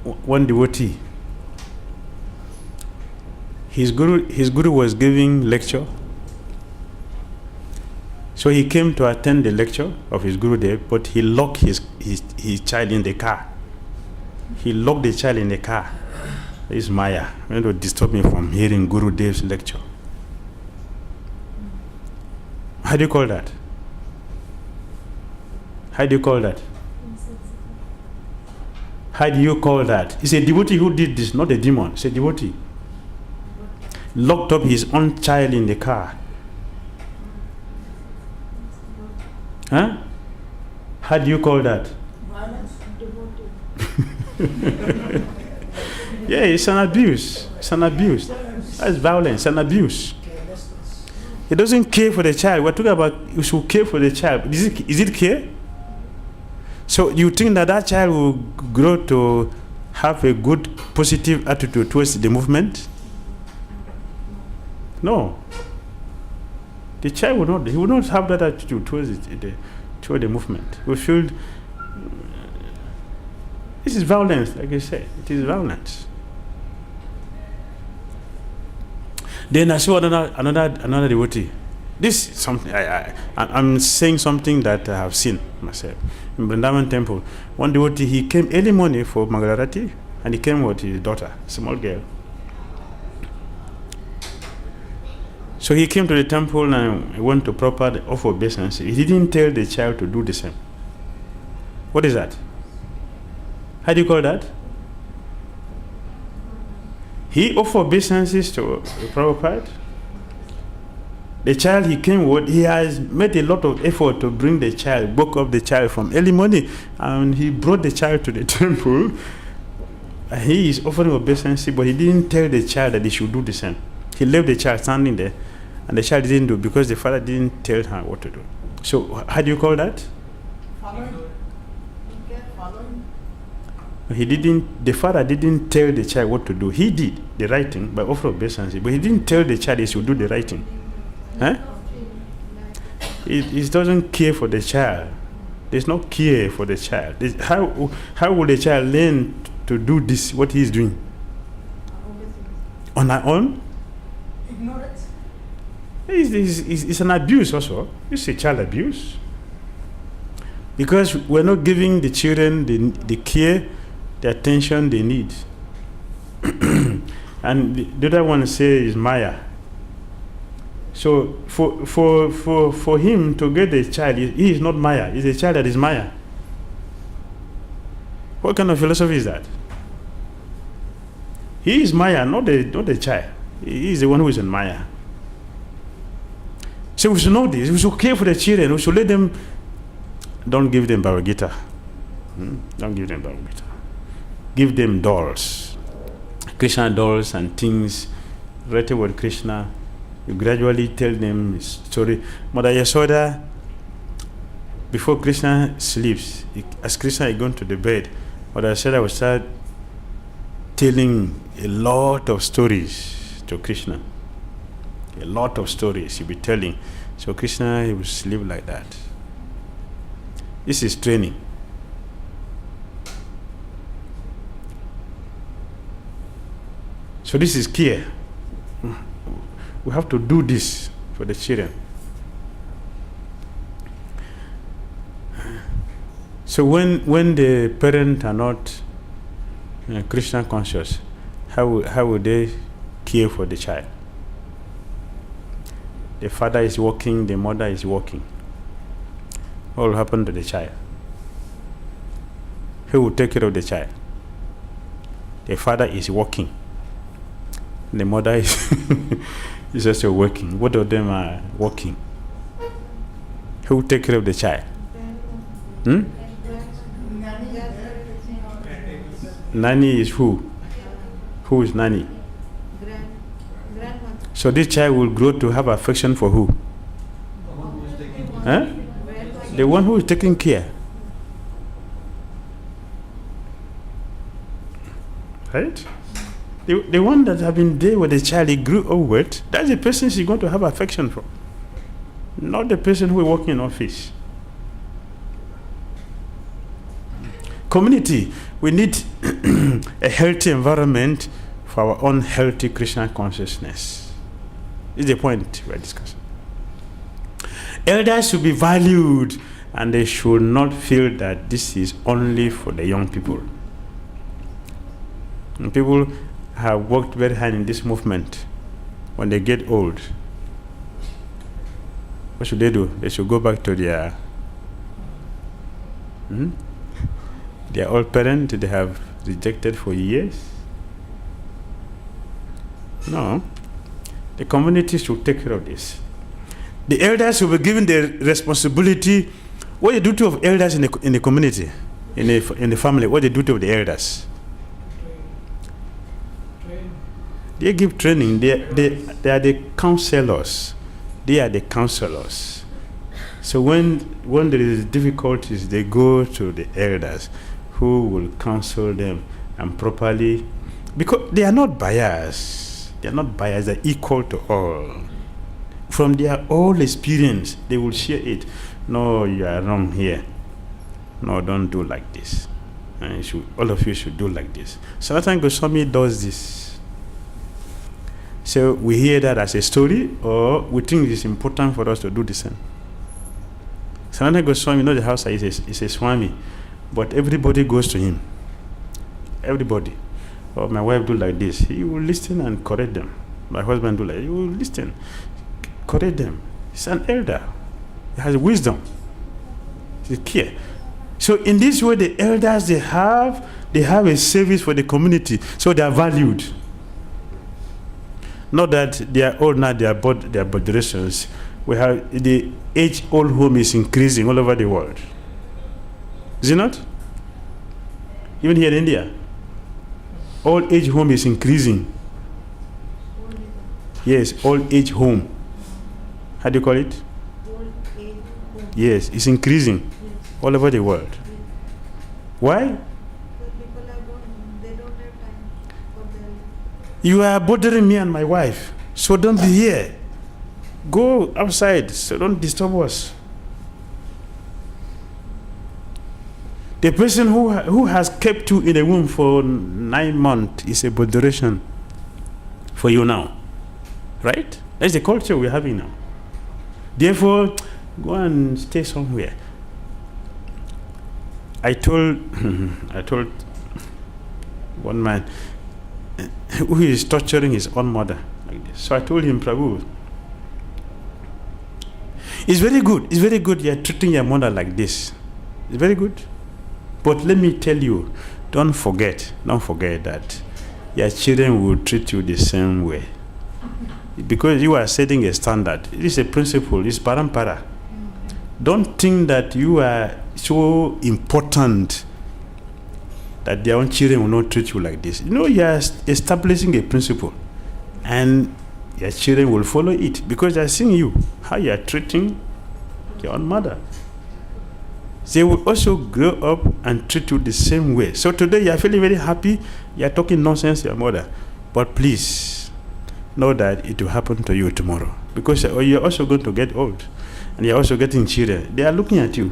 one devotee. His guru was giving lecture. So he came to attend the lecture of his guru there, but he locked his child in the car. He locked the child in the car. This is Maya. Going to disturb me from hearing Guru Dev's lecture. How do you call that? How do you call that? How do you call that? It's a devotee who did this, not a demon. It's a devotee. Locked up his own child in the car. Huh? How do you call that? Violence, devotee. Yeah, it's an abuse. It's an abuse. That's violence, an abuse. He doesn't care for the child. We're talking about you should care for the child. Is it care? So you think that child will grow to have a good, positive attitude towards the movement? No. The child will not. He will not have that attitude towards the movement. We feel this is violence, like I said. It is violence. Then I saw another devotee. This is something I'm saying something that I have seen myself in Vrindavan temple. One devotee, he came early morning for Mangalarati, and he came with his daughter, small girl. So he came to the temple and he went to proper offer obeisance. He didn't tell the child to do the same. What is that? How do you call that? He offered obeisances to Prabhupada. The child he came with, he has made a lot of effort to bring the child, woke up the child from early morning, and he brought the child to the temple. He is offering obeisances, but he didn't tell the child that he should do the same. He left the child standing there, and the child didn't do because the father didn't tell her what to do. So how do you call that? Following. The father didn't tell the child what to do. He did the right thing by offering obeisance, but he didn't tell the child he should do the right thing. Huh? It doesn't care for the child. There's no care for the child. How will the child learn to do this, what he's doing? On her own? Ignorance. It's an abuse also. It's a child abuse. Because we're not giving the children the care, the attention they need. And the other one says Maya. So for him to get the child, he is not Maya. He's a child that is Maya. What kind of philosophy is that? He is Maya, not the child. He is the one who is in Maya. So we should know this. We should care for the children. We should let them. Don't give them Bhagavad Gita. Don't give them Bhagavad Gita. Give them dolls. Krishna dolls and things related with Krishna. You gradually tell them his story. Mother Yasoda, before Krishna sleeps, as Krishna is going to the bed, Mother Yasoda will start telling a lot of stories to Krishna. A lot of stories he'll be telling. So Krishna, he will sleep like that. This is training. So this is care. We have to do this for the children. So when the parents are not Krishna conscious, how will they care for the child? The father is working, the mother is working. What will happen to the child? Who will take care of the child? The father is working. The mother is is also working. Both of them are working. Who will take care of the child? Nanny is who? Who is nanny? So this child will grow to have affection for who? Huh? The one who is taking care. Right? The one that have been there with the child he grew up with, that's the person she's going to have affection for. Not the person who is working in office. Community, we need a healthy environment for our own healthy Krishna consciousness. Is the point we are discussing. Elders should be valued, and they should not feel that this is only for the young people. And people have worked very hard in this movement. When they get old, what should they do? They should go back to their old parent they have rejected for years. No. The community should take care of this. The elders will be given the responsibility. What is the duty of elders in the community, in the family? What is the duty of the elders? They give training. They are the counselors. They are the counselors. So when there is difficulties, they go to the elders who will counsel them and properly, because they are not biased. They are not biased. They are equal to all. From their own experience, they will share it. No, you are wrong here. No, don't do like this. And all of you should do like this. Sanatana Goswami does this. So we hear that as a story, or we think it's important for us to do the same. Sanatana Goswami, the house is a Swami, but everybody goes to him. Everybody. Oh, my wife do like this. He will listen and correct them. My husband do like, he will listen, correct them. He's an elder. He has wisdom. He's care. So in this way, the elders they have a service for the community, so they are valued. Not that they are old now, they are generations. We have the age-old home is increasing all over the world. Is it not? Even here in India, old age home is increasing. Yes, old age home. How do you call it? Old age home. Yes, it's increasing all over the world. Why? Because people they don't have time for their. You are bothering me and my wife, so don't be here. Go outside, so don't disturb us. The person who has kept you in a womb for 9 months is a botheration for you now. Right? That's the culture we're having now. Therefore, go and stay somewhere. I told one man who is torturing his own mother like this. So I told him, Prabhu, it's very good you're treating your mother like this. It's very good. But let me tell you, don't forget that your children will treat you the same way. Because you are setting a standard. It is a principle, it's parampara. Don't think that you are so important that their own children will not treat you like this. You know, you are establishing a principle, and your children will follow it because they are seeing you, how you are treating your own mother. They will also grow up and treat you the same way. So today you are feeling very happy, you are talking nonsense to your mother. But please know that it will happen to you tomorrow, because you are also going to get old, and you are also getting children. They are looking at you.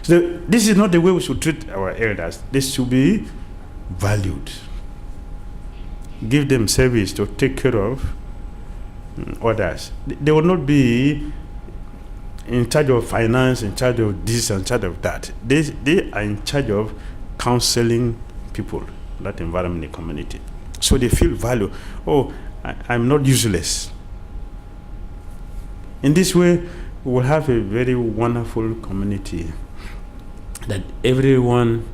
So this is not the way we should treat our elders. They should be valued. Give them service to take care of others. They will not be in charge of finance, in charge of this, in charge of that. They are in charge of counseling people, that environment, the community. So they feel value. Oh, I'm not useless. In this way, we will have a very wonderful community that everyone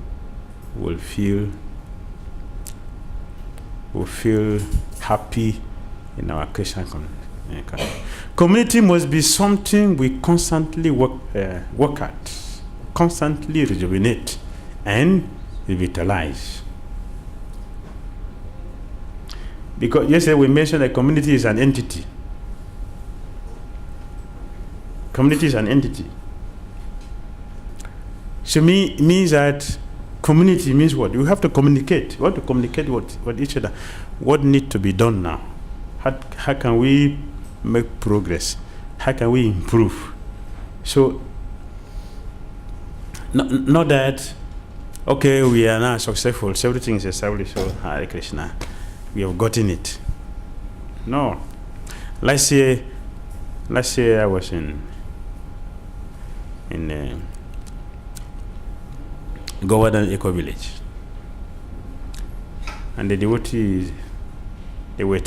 will feel happy in our Krishna community. Community must be something we constantly work at, constantly rejuvenate and revitalize. Because yesterday we mentioned that community is an entity. Community is an entity. So means that community means what? You have to communicate. You want to communicate with each other. What needs to be done now? How can we make progress? How can we improve? So, not that, okay, we are now successful, so everything is established, so Hare Krishna, we have gotten it. No. Let's say I was in Govardhan Eco Village, and the devotees, they were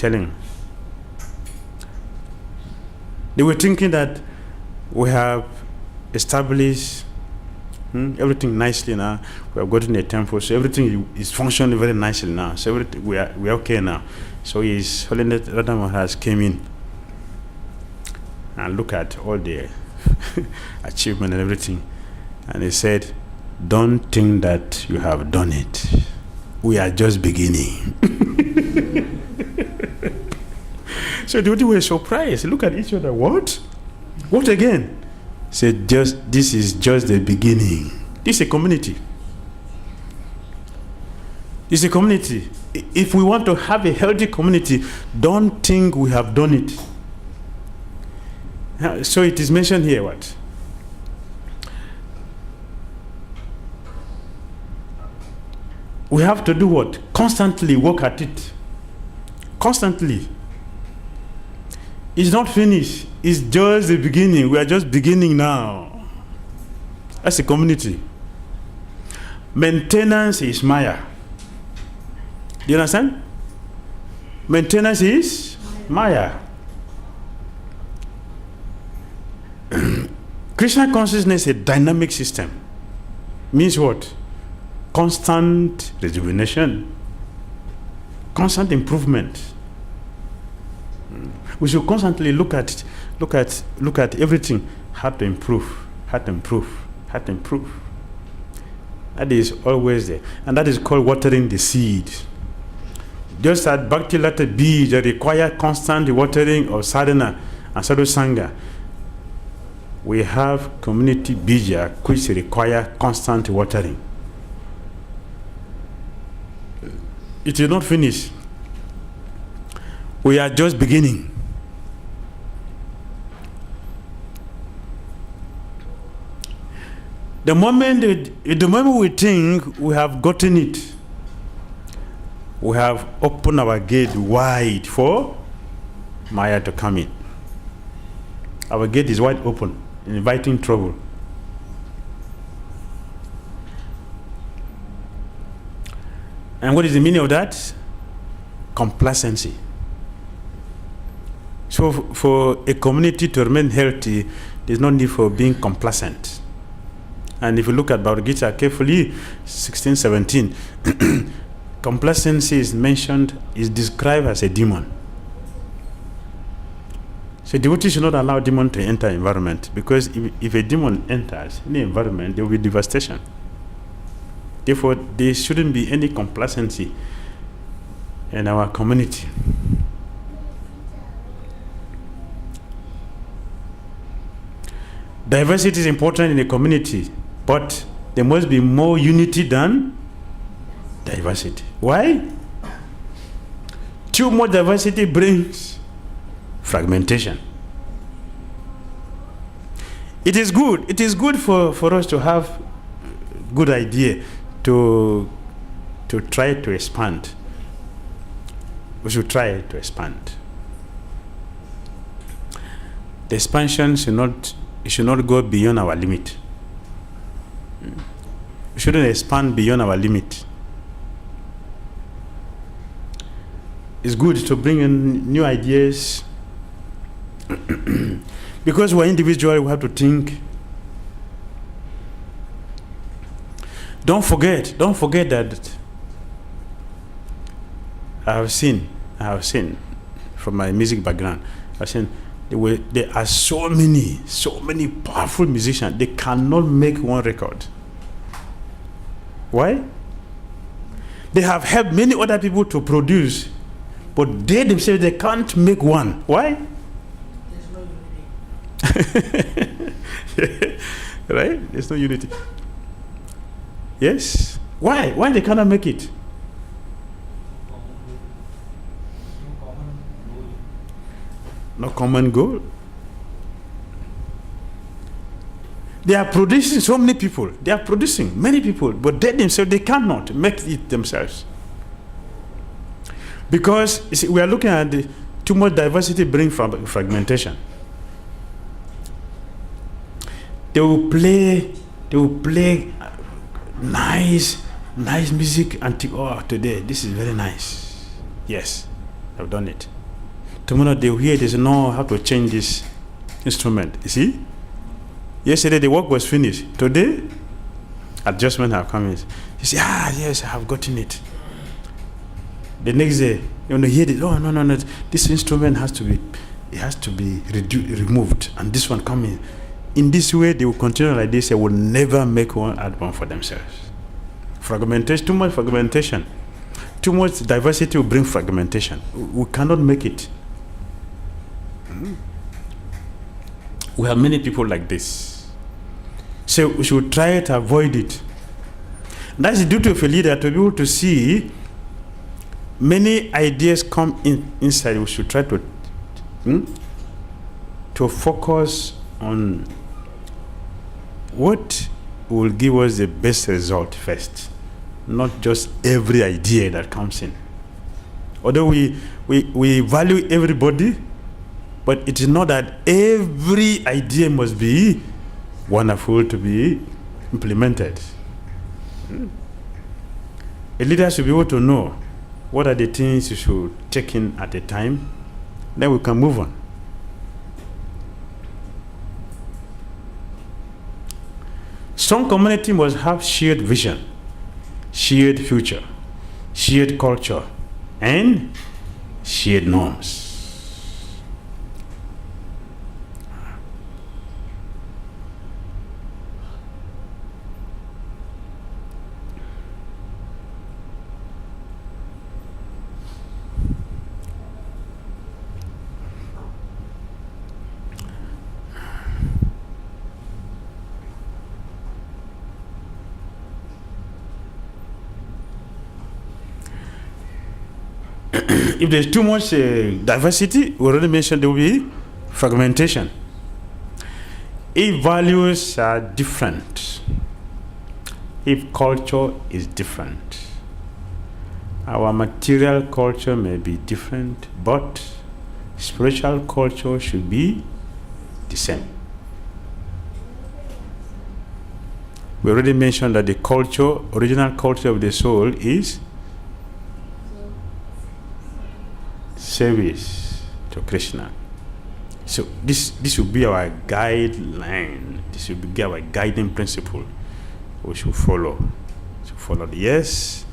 thinking that we have established everything nicely now. We have gotten a temple, so everything is functioning very nicely now. So everything, we are okay now. So His Holiness Radha Maharaj came in and looked at all the achievement and everything, and he said, "Don't think that you have done it. We are just beginning." So the devotee were surprised. Look at each other. What? What again? Said, this is just the beginning. This is a community. It's a community. If we want to have a healthy community, don't think we have done it. So it is mentioned here what? We have to do what? Constantly work at it. Constantly. It's not finished. It's just the beginning. We are just beginning now. That's a community. Maintenance is Maya. Do you understand? Maintenance is Maya. Krishna consciousness is a dynamic system. Means what? Constant rejuvenation, constant improvement. We should constantly look at everything. How to improve. That is always there, and that is called watering the seed. Just as Bhakti letter B, they require constant watering of sadhana and sadhu sangha. We have community bija, which require constant watering. It is not finished. We are just beginning. The moment we think we have gotten it, we have opened our gate wide for Maya to come in. Our gate is wide open, inviting trouble. And what is the meaning of that? Complacency. So for a community to remain healthy, there's no need for being complacent. And if you look at Bhagavad Gita carefully, 16:17, complacency is mentioned, is described as a demon. So devotees should not allow demon to enter environment, because if a demon enters in the environment, there will be devastation. Therefore, there shouldn't be any complacency in our community. Diversity is important in a community, but there must be more unity than diversity. Why? Too much diversity brings fragmentation. It is good for us to have good idea to try to expand. We should try to expand. The expansion should not go beyond our limit. We shouldn't expand beyond our limit. It's good to bring in new ideas because we're individual. We have to think. Don't forget that I have seen from my music background. I've seen there are so many powerful musicians. They cannot make one record. Why? They have helped many other people to produce, but they themselves, they can't make one. Why? There's no unity. Right? There's no unity. Yes. Why? Why they cannot make it? No common goal. They are producing so many people. They are producing many people, but they themselves, they cannot make it themselves. Because you see, we are looking at too much diversity brings fragmentation. They will play nice music and think, oh, today this is very nice. Yes, I've done it. Tomorrow they will hear this, no, how to change this instrument. You see? Yesterday the work was finished. Today, adjustment have come in. You say, yes, I have gotten it. The next day, you hear this, oh, no, this instrument has to be removed, and this one coming. In this way, they will continue like this. They will never make one album for themselves. Fragmentation, too much fragmentation. Too much diversity will bring fragmentation. We cannot make it. We have many people like this. So we should try to avoid it. That's the duty of a leader, to be able to see many ideas come inside. We should try to focus on what will give us the best result first, not just every idea that comes in. Although we value everybody, but it is not that every idea must be wonderful to be implemented. A leader should be able to know what are the things you should take in at a time, then we can move on. Strong community must have shared vision, shared future, shared culture, and shared norms. If there's too much diversity, we already mentioned there will be fragmentation. If values are different, if culture is different, our material culture may be different, but spiritual culture should be the same. We already mentioned that the culture, original culture of the soul is service to Krishna. So this will be our guideline. This will be our guiding principle. We should follow. Yes,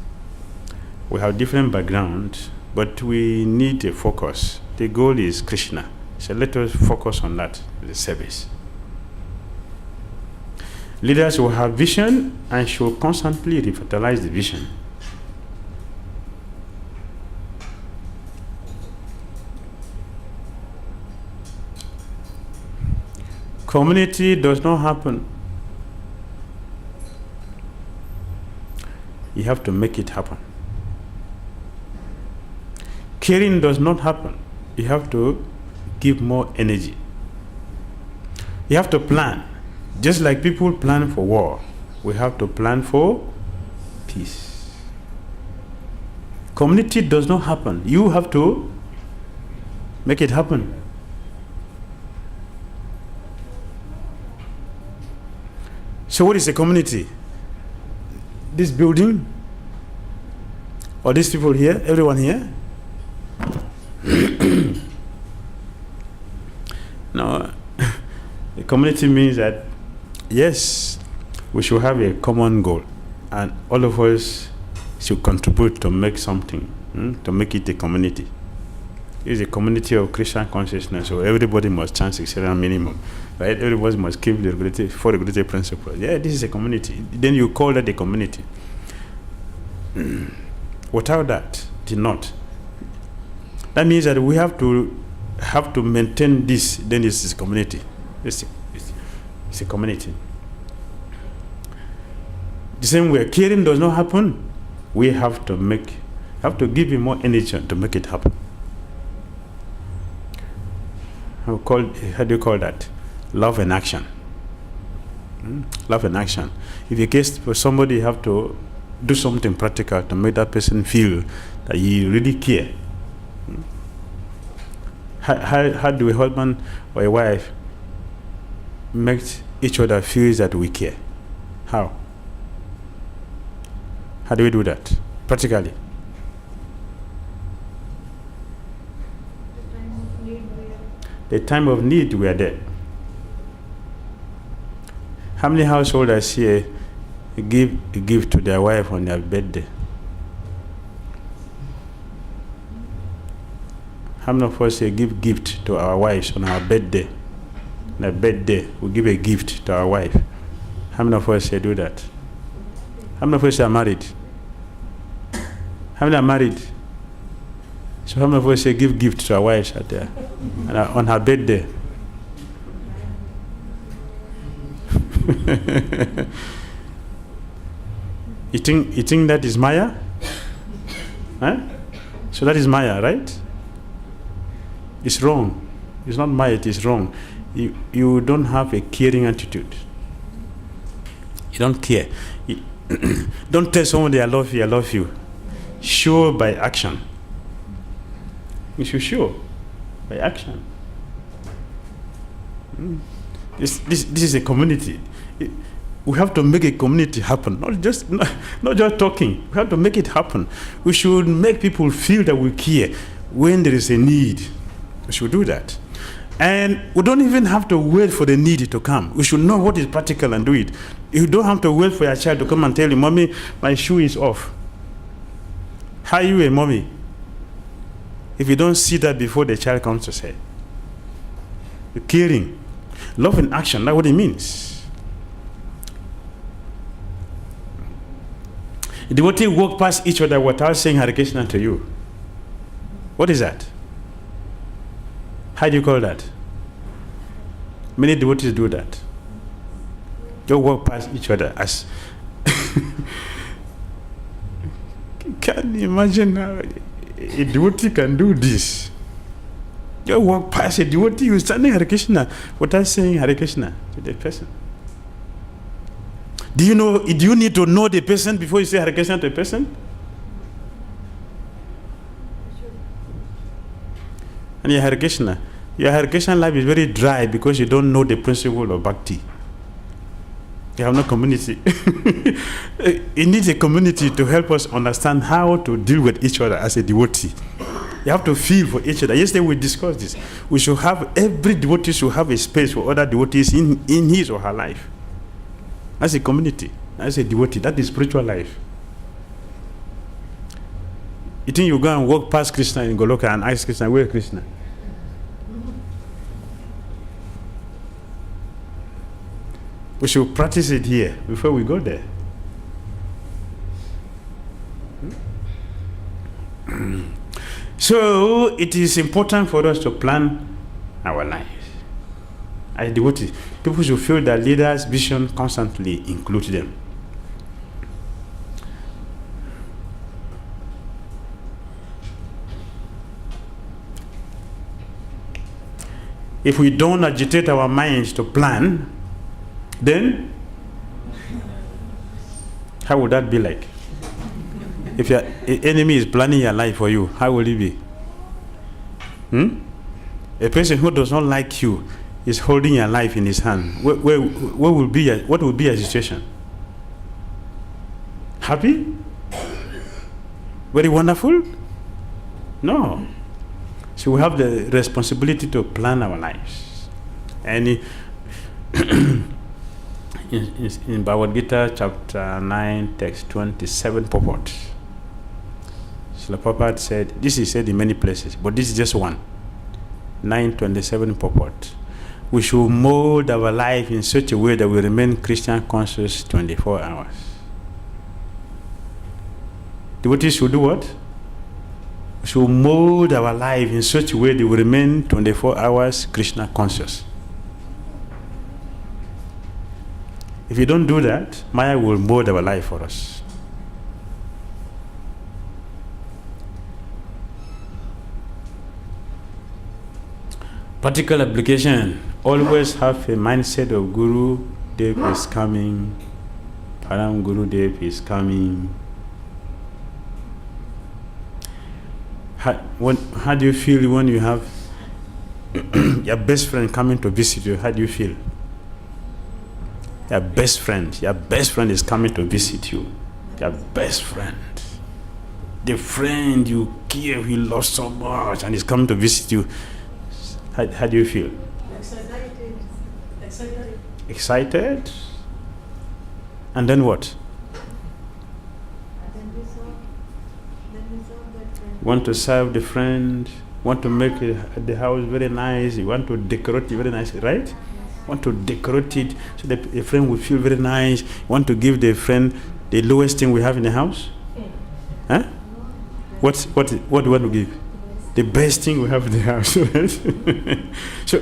we have different backgrounds, but we need a focus. The goal is Krishna. So let us focus on that, the service. Leaders will have vision and should constantly revitalize the vision. Community does not happen. You have to make it happen. Caring does not happen. You have to give more energy. You have to plan. Just like people plan for war, we have to plan for peace. Community does not happen. You have to make it happen. So what is a community? This building? Or these people here? Everyone here? No. The community means that, yes, we should have a common goal, and all of us should contribute to make something, to make it a community. It's a community of Krishna Consciousness, so everybody must chant a minimum, right? Everybody must keep the regulatory principles. Yeah, this is a community. Then you call that a community. Without that, did not. That means that we have to maintain this. Then this is a community. It's a community. The same way, caring does not happen. We have to give you more energy to make it happen. How do you call that? Love and action. Love and action. If in case for somebody, you have to do something practical to make that person feel that you really care. How do a husband or a wife make each other feel that we care? How? How do we do that practically? The time of need, we are there. How many householders here give a gift to their wife on their birthday? How many of us here give gift to our wives on our birthday? On our birthday, we give a gift to our wife. How many of us here do that? How many of us are married? How many are married? So how many of us here give gift to our wives out there on her birthday? You think that is Maya? Huh? So that is Maya, right? It's wrong. It's not Maya, it is wrong. You don't have a caring attitude. You don't care. Don't tell somebody I love you, I love you. Show by action. You should show by action. This is a community. We have to make a community happen, not just talking. We have to make it happen. We should make people feel that we care when there is a need. We should do that. And we don't even have to wait for the need to come. We should know what is practical and do it. You don't have to wait for your child to come and tell you, Mommy, my shoe is off. How are you a mommy? If you don't see that before the child comes to say. Caring. Love and action, that's what it means. The devotee walk past each other without saying Hare Krishna to you. What is that? How do you call that? Many devotees do that. They walk past each other as can you imagine how a devotee can do this? You walk past a devotee who is standing Hare Krishna without saying Hare Krishna to the person. Do you need to know the person before you say Hare Krishna to a person? And your Hare Krishna life is very dry because you don't know the principle of Bhakti. You have no community. It needs a community to help us understand how to deal with each other as a devotee. You have to feel for each other. Yesterday we discussed this. We should have, every devotee should have a space for other devotees in his or her life. As a community, as a devotee, that is spiritual life. You think you go and walk past Krishna in Goloka and ask Krishna, where is Krishna? We should practice it here before we go there. So it is important for us to plan our lives. As devotees, people should feel that leaders' vision constantly includes them. If we don't agitate our minds to plan, then how would that be like? If your enemy is planning your life for you, how will it be? A person who does not like you is holding your life in his hand. What will be your situation? Happy? Very wonderful? No. So we have the responsibility to plan our lives. And in Bhagavad Gita, chapter 9, text 27, purport, Srila Prabhupada said, this is said in many places, but this is just one. 9:27 purport. We should mold our life in such a way that we remain Christian conscious 24 hours. Devotees should do what? We should mold our life in such a way that we remain 24 hours Krishna conscious. If you don't do that, Maya will mold our life for us. Practical application. Always have a mindset of Guru Dev is coming. Param Guru Dev is coming. How do you feel when you have your best friend coming to visit you? How do you feel? Your best friend is coming to visit you. Your best friend. The friend you care, you love so much, and is coming to visit you. How do you feel? Excited? And then what? Want to serve the friend, want to make the house very nice, you want to decorate it very nicely, right? Want to decorate it so that the friend will feel very nice. Want to give the friend the lowest thing we have in the house? Huh? What do you want to give? The best thing we have in the house. Right? so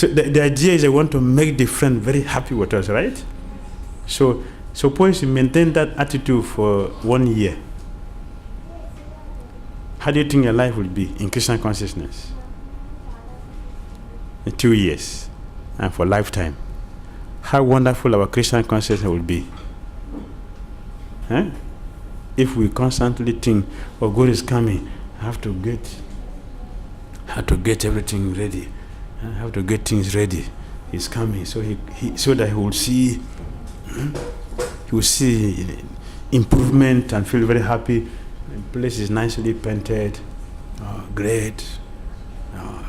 the idea is I want to make the friend very happy with us, right? So suppose you maintain that attitude for 1 year. How do you think your life will be in Krishna consciousness? In 2 years and for lifetime. How wonderful our Krishna consciousness will be. Huh? If we constantly think, oh, God is coming, I have to get everything ready. I have to get things ready. He's coming, so so that he will see improvement and feel very happy. The place is nicely painted. Oh, great. Oh,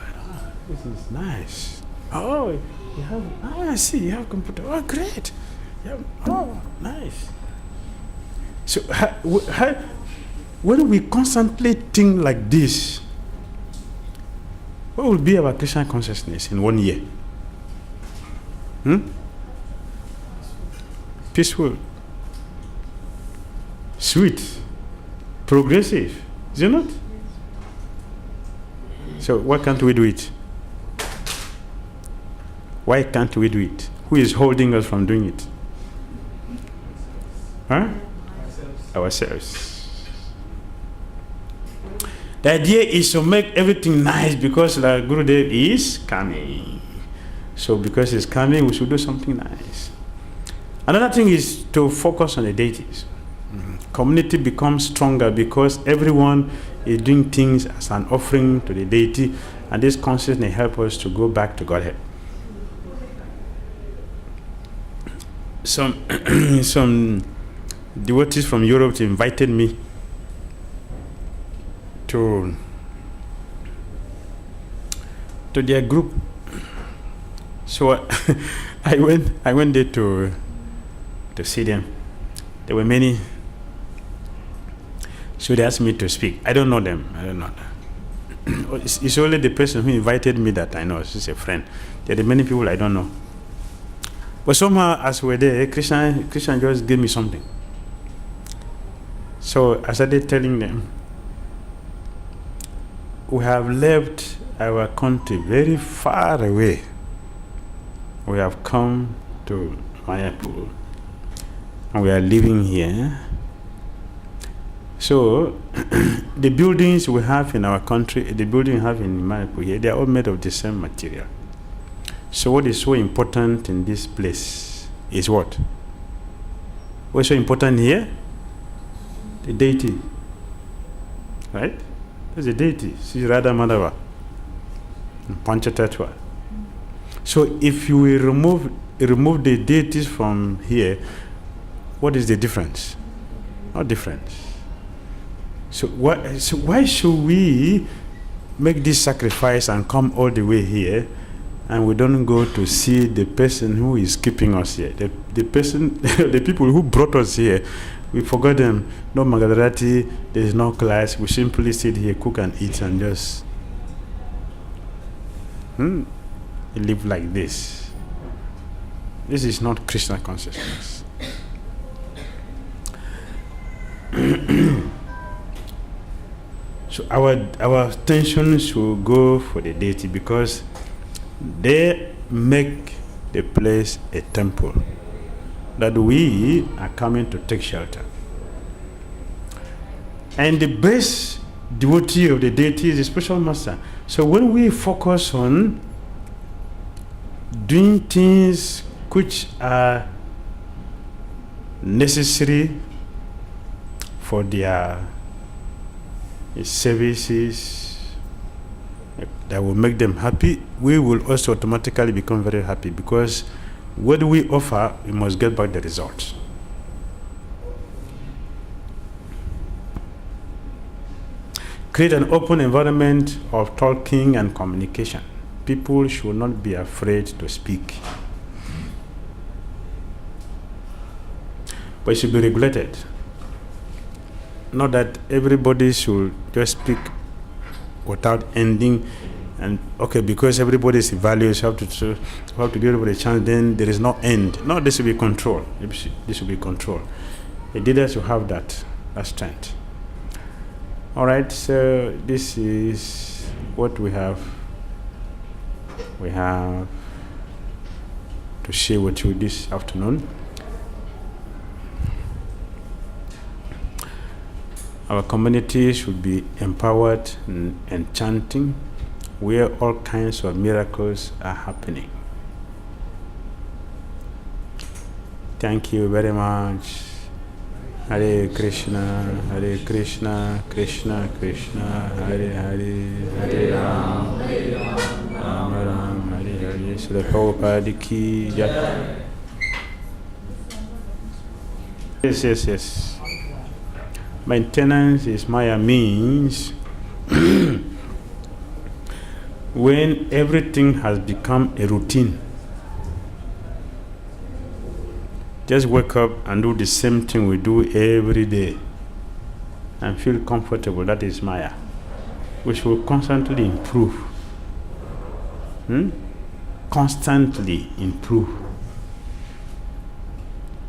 this is nice. Oh, you have. I see. You have computer. Oh, great. Oh, nice. So, when we constantly think like this, what will be our Krishna consciousness in 1 year? Peaceful, sweet, progressive, is it not? So why can't we do it? Why can't we do it? Who is holding us from doing it? Huh? Ourselves. The idea is to make everything nice because the Gurudev is coming. So because he's coming, we should do something nice. Another thing is to focus on the deities. Community becomes stronger because everyone is doing things as an offering to the deity, and this consciousness helps us to go back to Godhead. Some devotees from Europe invited me to their group. So I went there to see them. There were many. So they asked me to speak. I don't know them. It's only the person who invited me that I know. She's a friend. There are many people I don't know. But somehow, as we're there, Krishna just gave me something. So I started telling them, we have left our country very far away. We have come to Mayapur, and we are living here. So the buildings we have in our country, the buildings we have in Mayapur here, they are all made of the same material. So what is so important in this place is what? What's so important here? The deity. Right? There's a deity. Sri Radha Madhava. Panchatattva. So if you will remove the deities from here, what is the difference? No difference. So why should we make this sacrifice and come all the way here, and we don't go to see the person who is keeping us here? The person, the people who brought us here, we forgot them. No Magadarati, there is no class. We simply sit here, cook and eat, and just live like this. This is not Krishna consciousness. So our attention should go for the deity, because they make the place a temple that we are coming to take shelter. And the best devotee of the deity is the spiritual master. So when we focus on doing things which are necessary for their services that will make them happy, we will also automatically become very happy, because what we offer, we must get back the results. Create an open environment of talking and communication. People should not be afraid to speak, but it should be regulated. Not that everybody should just speak without ending, and okay, because everybody is values, have to give everybody a chance, then there is no end. No, this should be control. This should be control. The leaders should have that strength. All right, so this is what we have. We have to share with you this afternoon. Our community should be empowered and chanting, where all kinds of miracles are happening. Thank you very much. Hare Krishna, Krishna Krishna, Hare Hare, Hare Ram, Ram Ram, Hare Hare. Srila Prabhupada ki jai. Yes. Maintenance is Maya means when everything has become a routine. Just wake up and do the same thing we do every day and feel comfortable. That is Maya, which will constantly improve. Constantly improve.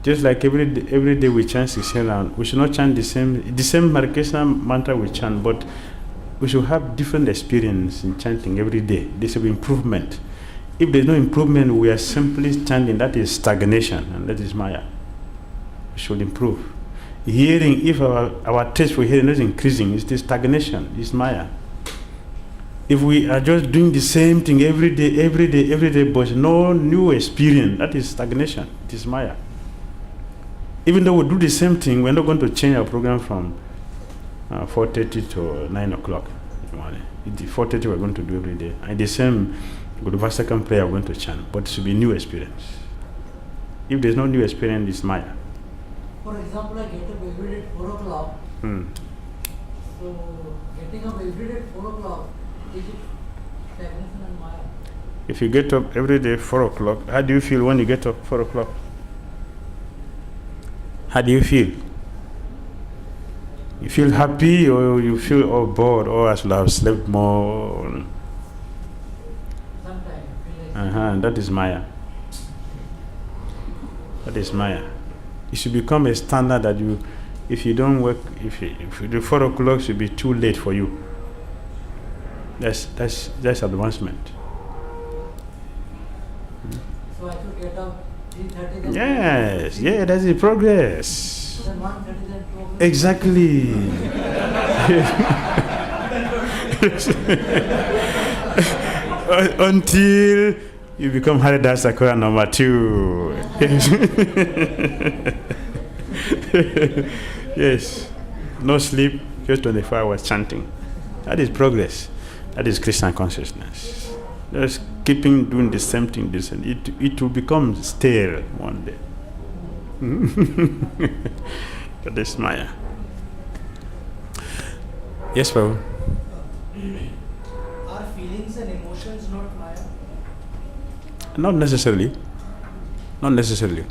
Just like every day we chant 16 rounds, we should not chant the same Hare Krishna mantra we chant, but we should have different experience in chanting every day. There should be improvement. If there's no improvement, we are simply chanting. That is stagnation, and that is Maya. We should improve. Hearing, if our taste for hearing is increasing, it's the stagnation, it's Maya. If we are just doing the same thing every day, but no new experience, that is stagnation, it is Maya. Even though we do the same thing, we're not going to change our program from 4:30 to 9 o'clock in the morning. It's 4:30 we're going to do every day. And the same Guruvasakam prayer we're going to chant, but it should be new experience. If there's no new experience, it's Maya. For example, I get up every day at 4 o'clock. So, getting up every day at 4 o'clock, is it stagnation and Maya? If you get up every day at 4 o'clock, how do you feel when you get up 4 o'clock? How do you feel? You feel happy, or you feel bored, or I should have slept more? Sometimes I feel like That is Maya. That is Maya. It should become a standard that you, if you don't work, if the 4 o'clock should be too late for you. That's advancement. So I should get up 3:30 then? Yes, yeah, that's the progress. Then 1:30 then 2 o'clock? Exactly. Until you become Hare Sakura number 2. Yes. No sleep, just 24 hours chanting. That is progress. That is Krishna consciousness. Just keeping doing the same thing, it will become stale one day. That is Maya. Yes, Babu. Are feelings and emotions not Maya? Not necessarily. Not necessarily.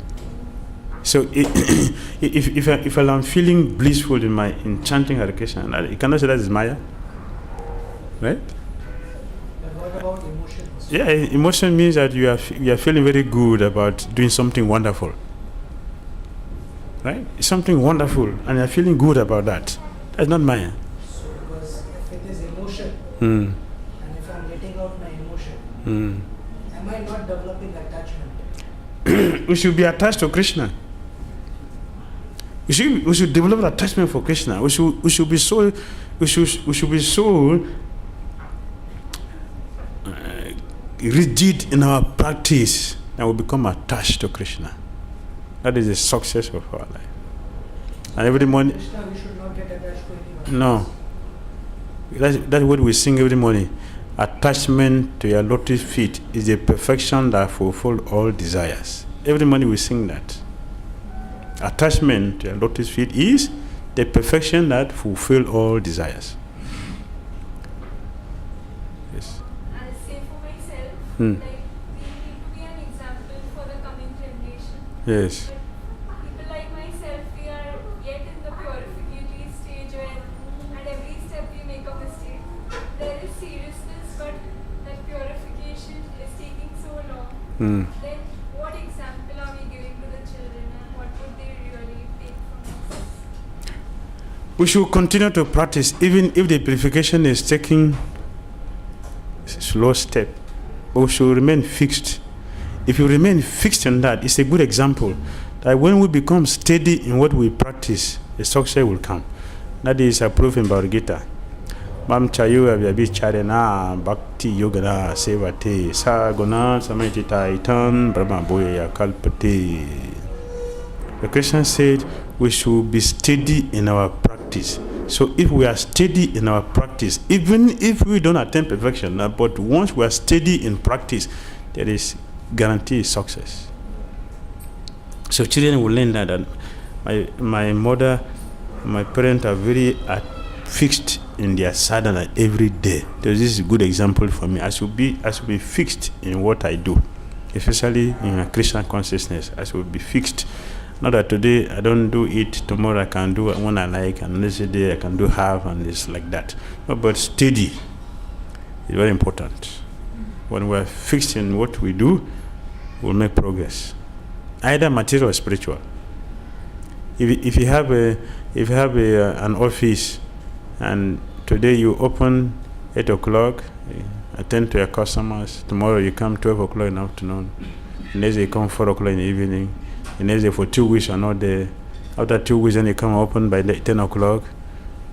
So if I'm feeling blissful in chanting Hare Krishna, you cannot say that is Maya, right? But what about emotions? Yeah, emotion means that you are feeling very good about doing something wonderful, right? It's something wonderful, and you're feeling good about that. That's not Maya. So because if it is emotion, Mm. and if I'm letting out my emotion, Mm. am I not developing attachment? We should be attached to Krishna. We should develop attachment for Krishna. We should be so rigid in our practice and we become attached to Krishna. That is the success of our life. And every morning, Krishna, we should not get attached to anyone. no. That's what we sing every morning. Attachment to your lotus feet is the perfection that fulfills all desires. Every morning we sing that. Attachment to your lotus feet is the perfection that fulfills all desires. Yes. I'll say for myself, Hmm. like we need to be an example for the coming generation. Yes. But people like myself, we are yet in the purificatory stage where at every step we make a mistake. There is seriousness, but that purification is taking so long. Hmm. Then what example are we giving to the children and what would they really take from us? We should continue to practice even if the purification is taking slow step. But we should remain fixed. If you remain fixed in that, it's a good example that when we become steady in what we practice, the success will come. That is approved in Bhagavad Gita. Mam chayu abyabi charena bhakti yogana sevate saguna sametita itan brahma boya kalpate. The Krishna said we should be steady in our practice. So if we are steady in our practice, even if we don't attain perfection, but once we are steady in practice, there is guaranteed success. So children will learn that my mother, my parents are very fixed in their sadhana every day. This is a good example for me. I should be fixed in what I do, especially in Krishna consciousness. I should be fixed. Not that today I don't do it, tomorrow I can do when I like, and next day I can do half, and it's like that. No, but steady is very important. When we're fixed in what we do, we'll make progress, either material or spiritual. If you have an office, and today you open 8 o'clock, attend to your customers. Tomorrow you come 12 o'clock in the afternoon. Next day you come 4 o'clock in the evening. The next day for 2 weeks you're not there. After 2 weeks then you come open by 10 o'clock.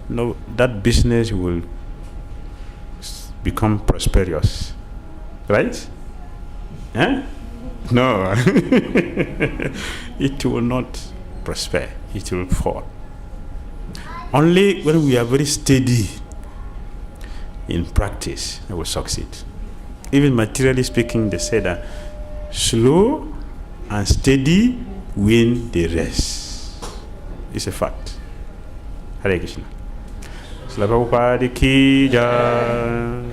No, that business will become prosperous. Right? Eh? No. It will not prosper. It will fall. Only when we are very steady in practice, we will succeed. Even materially speaking, they say that slow and steady win the race. It's a fact. Hare Krishna. Srila Prabhupada ki jai.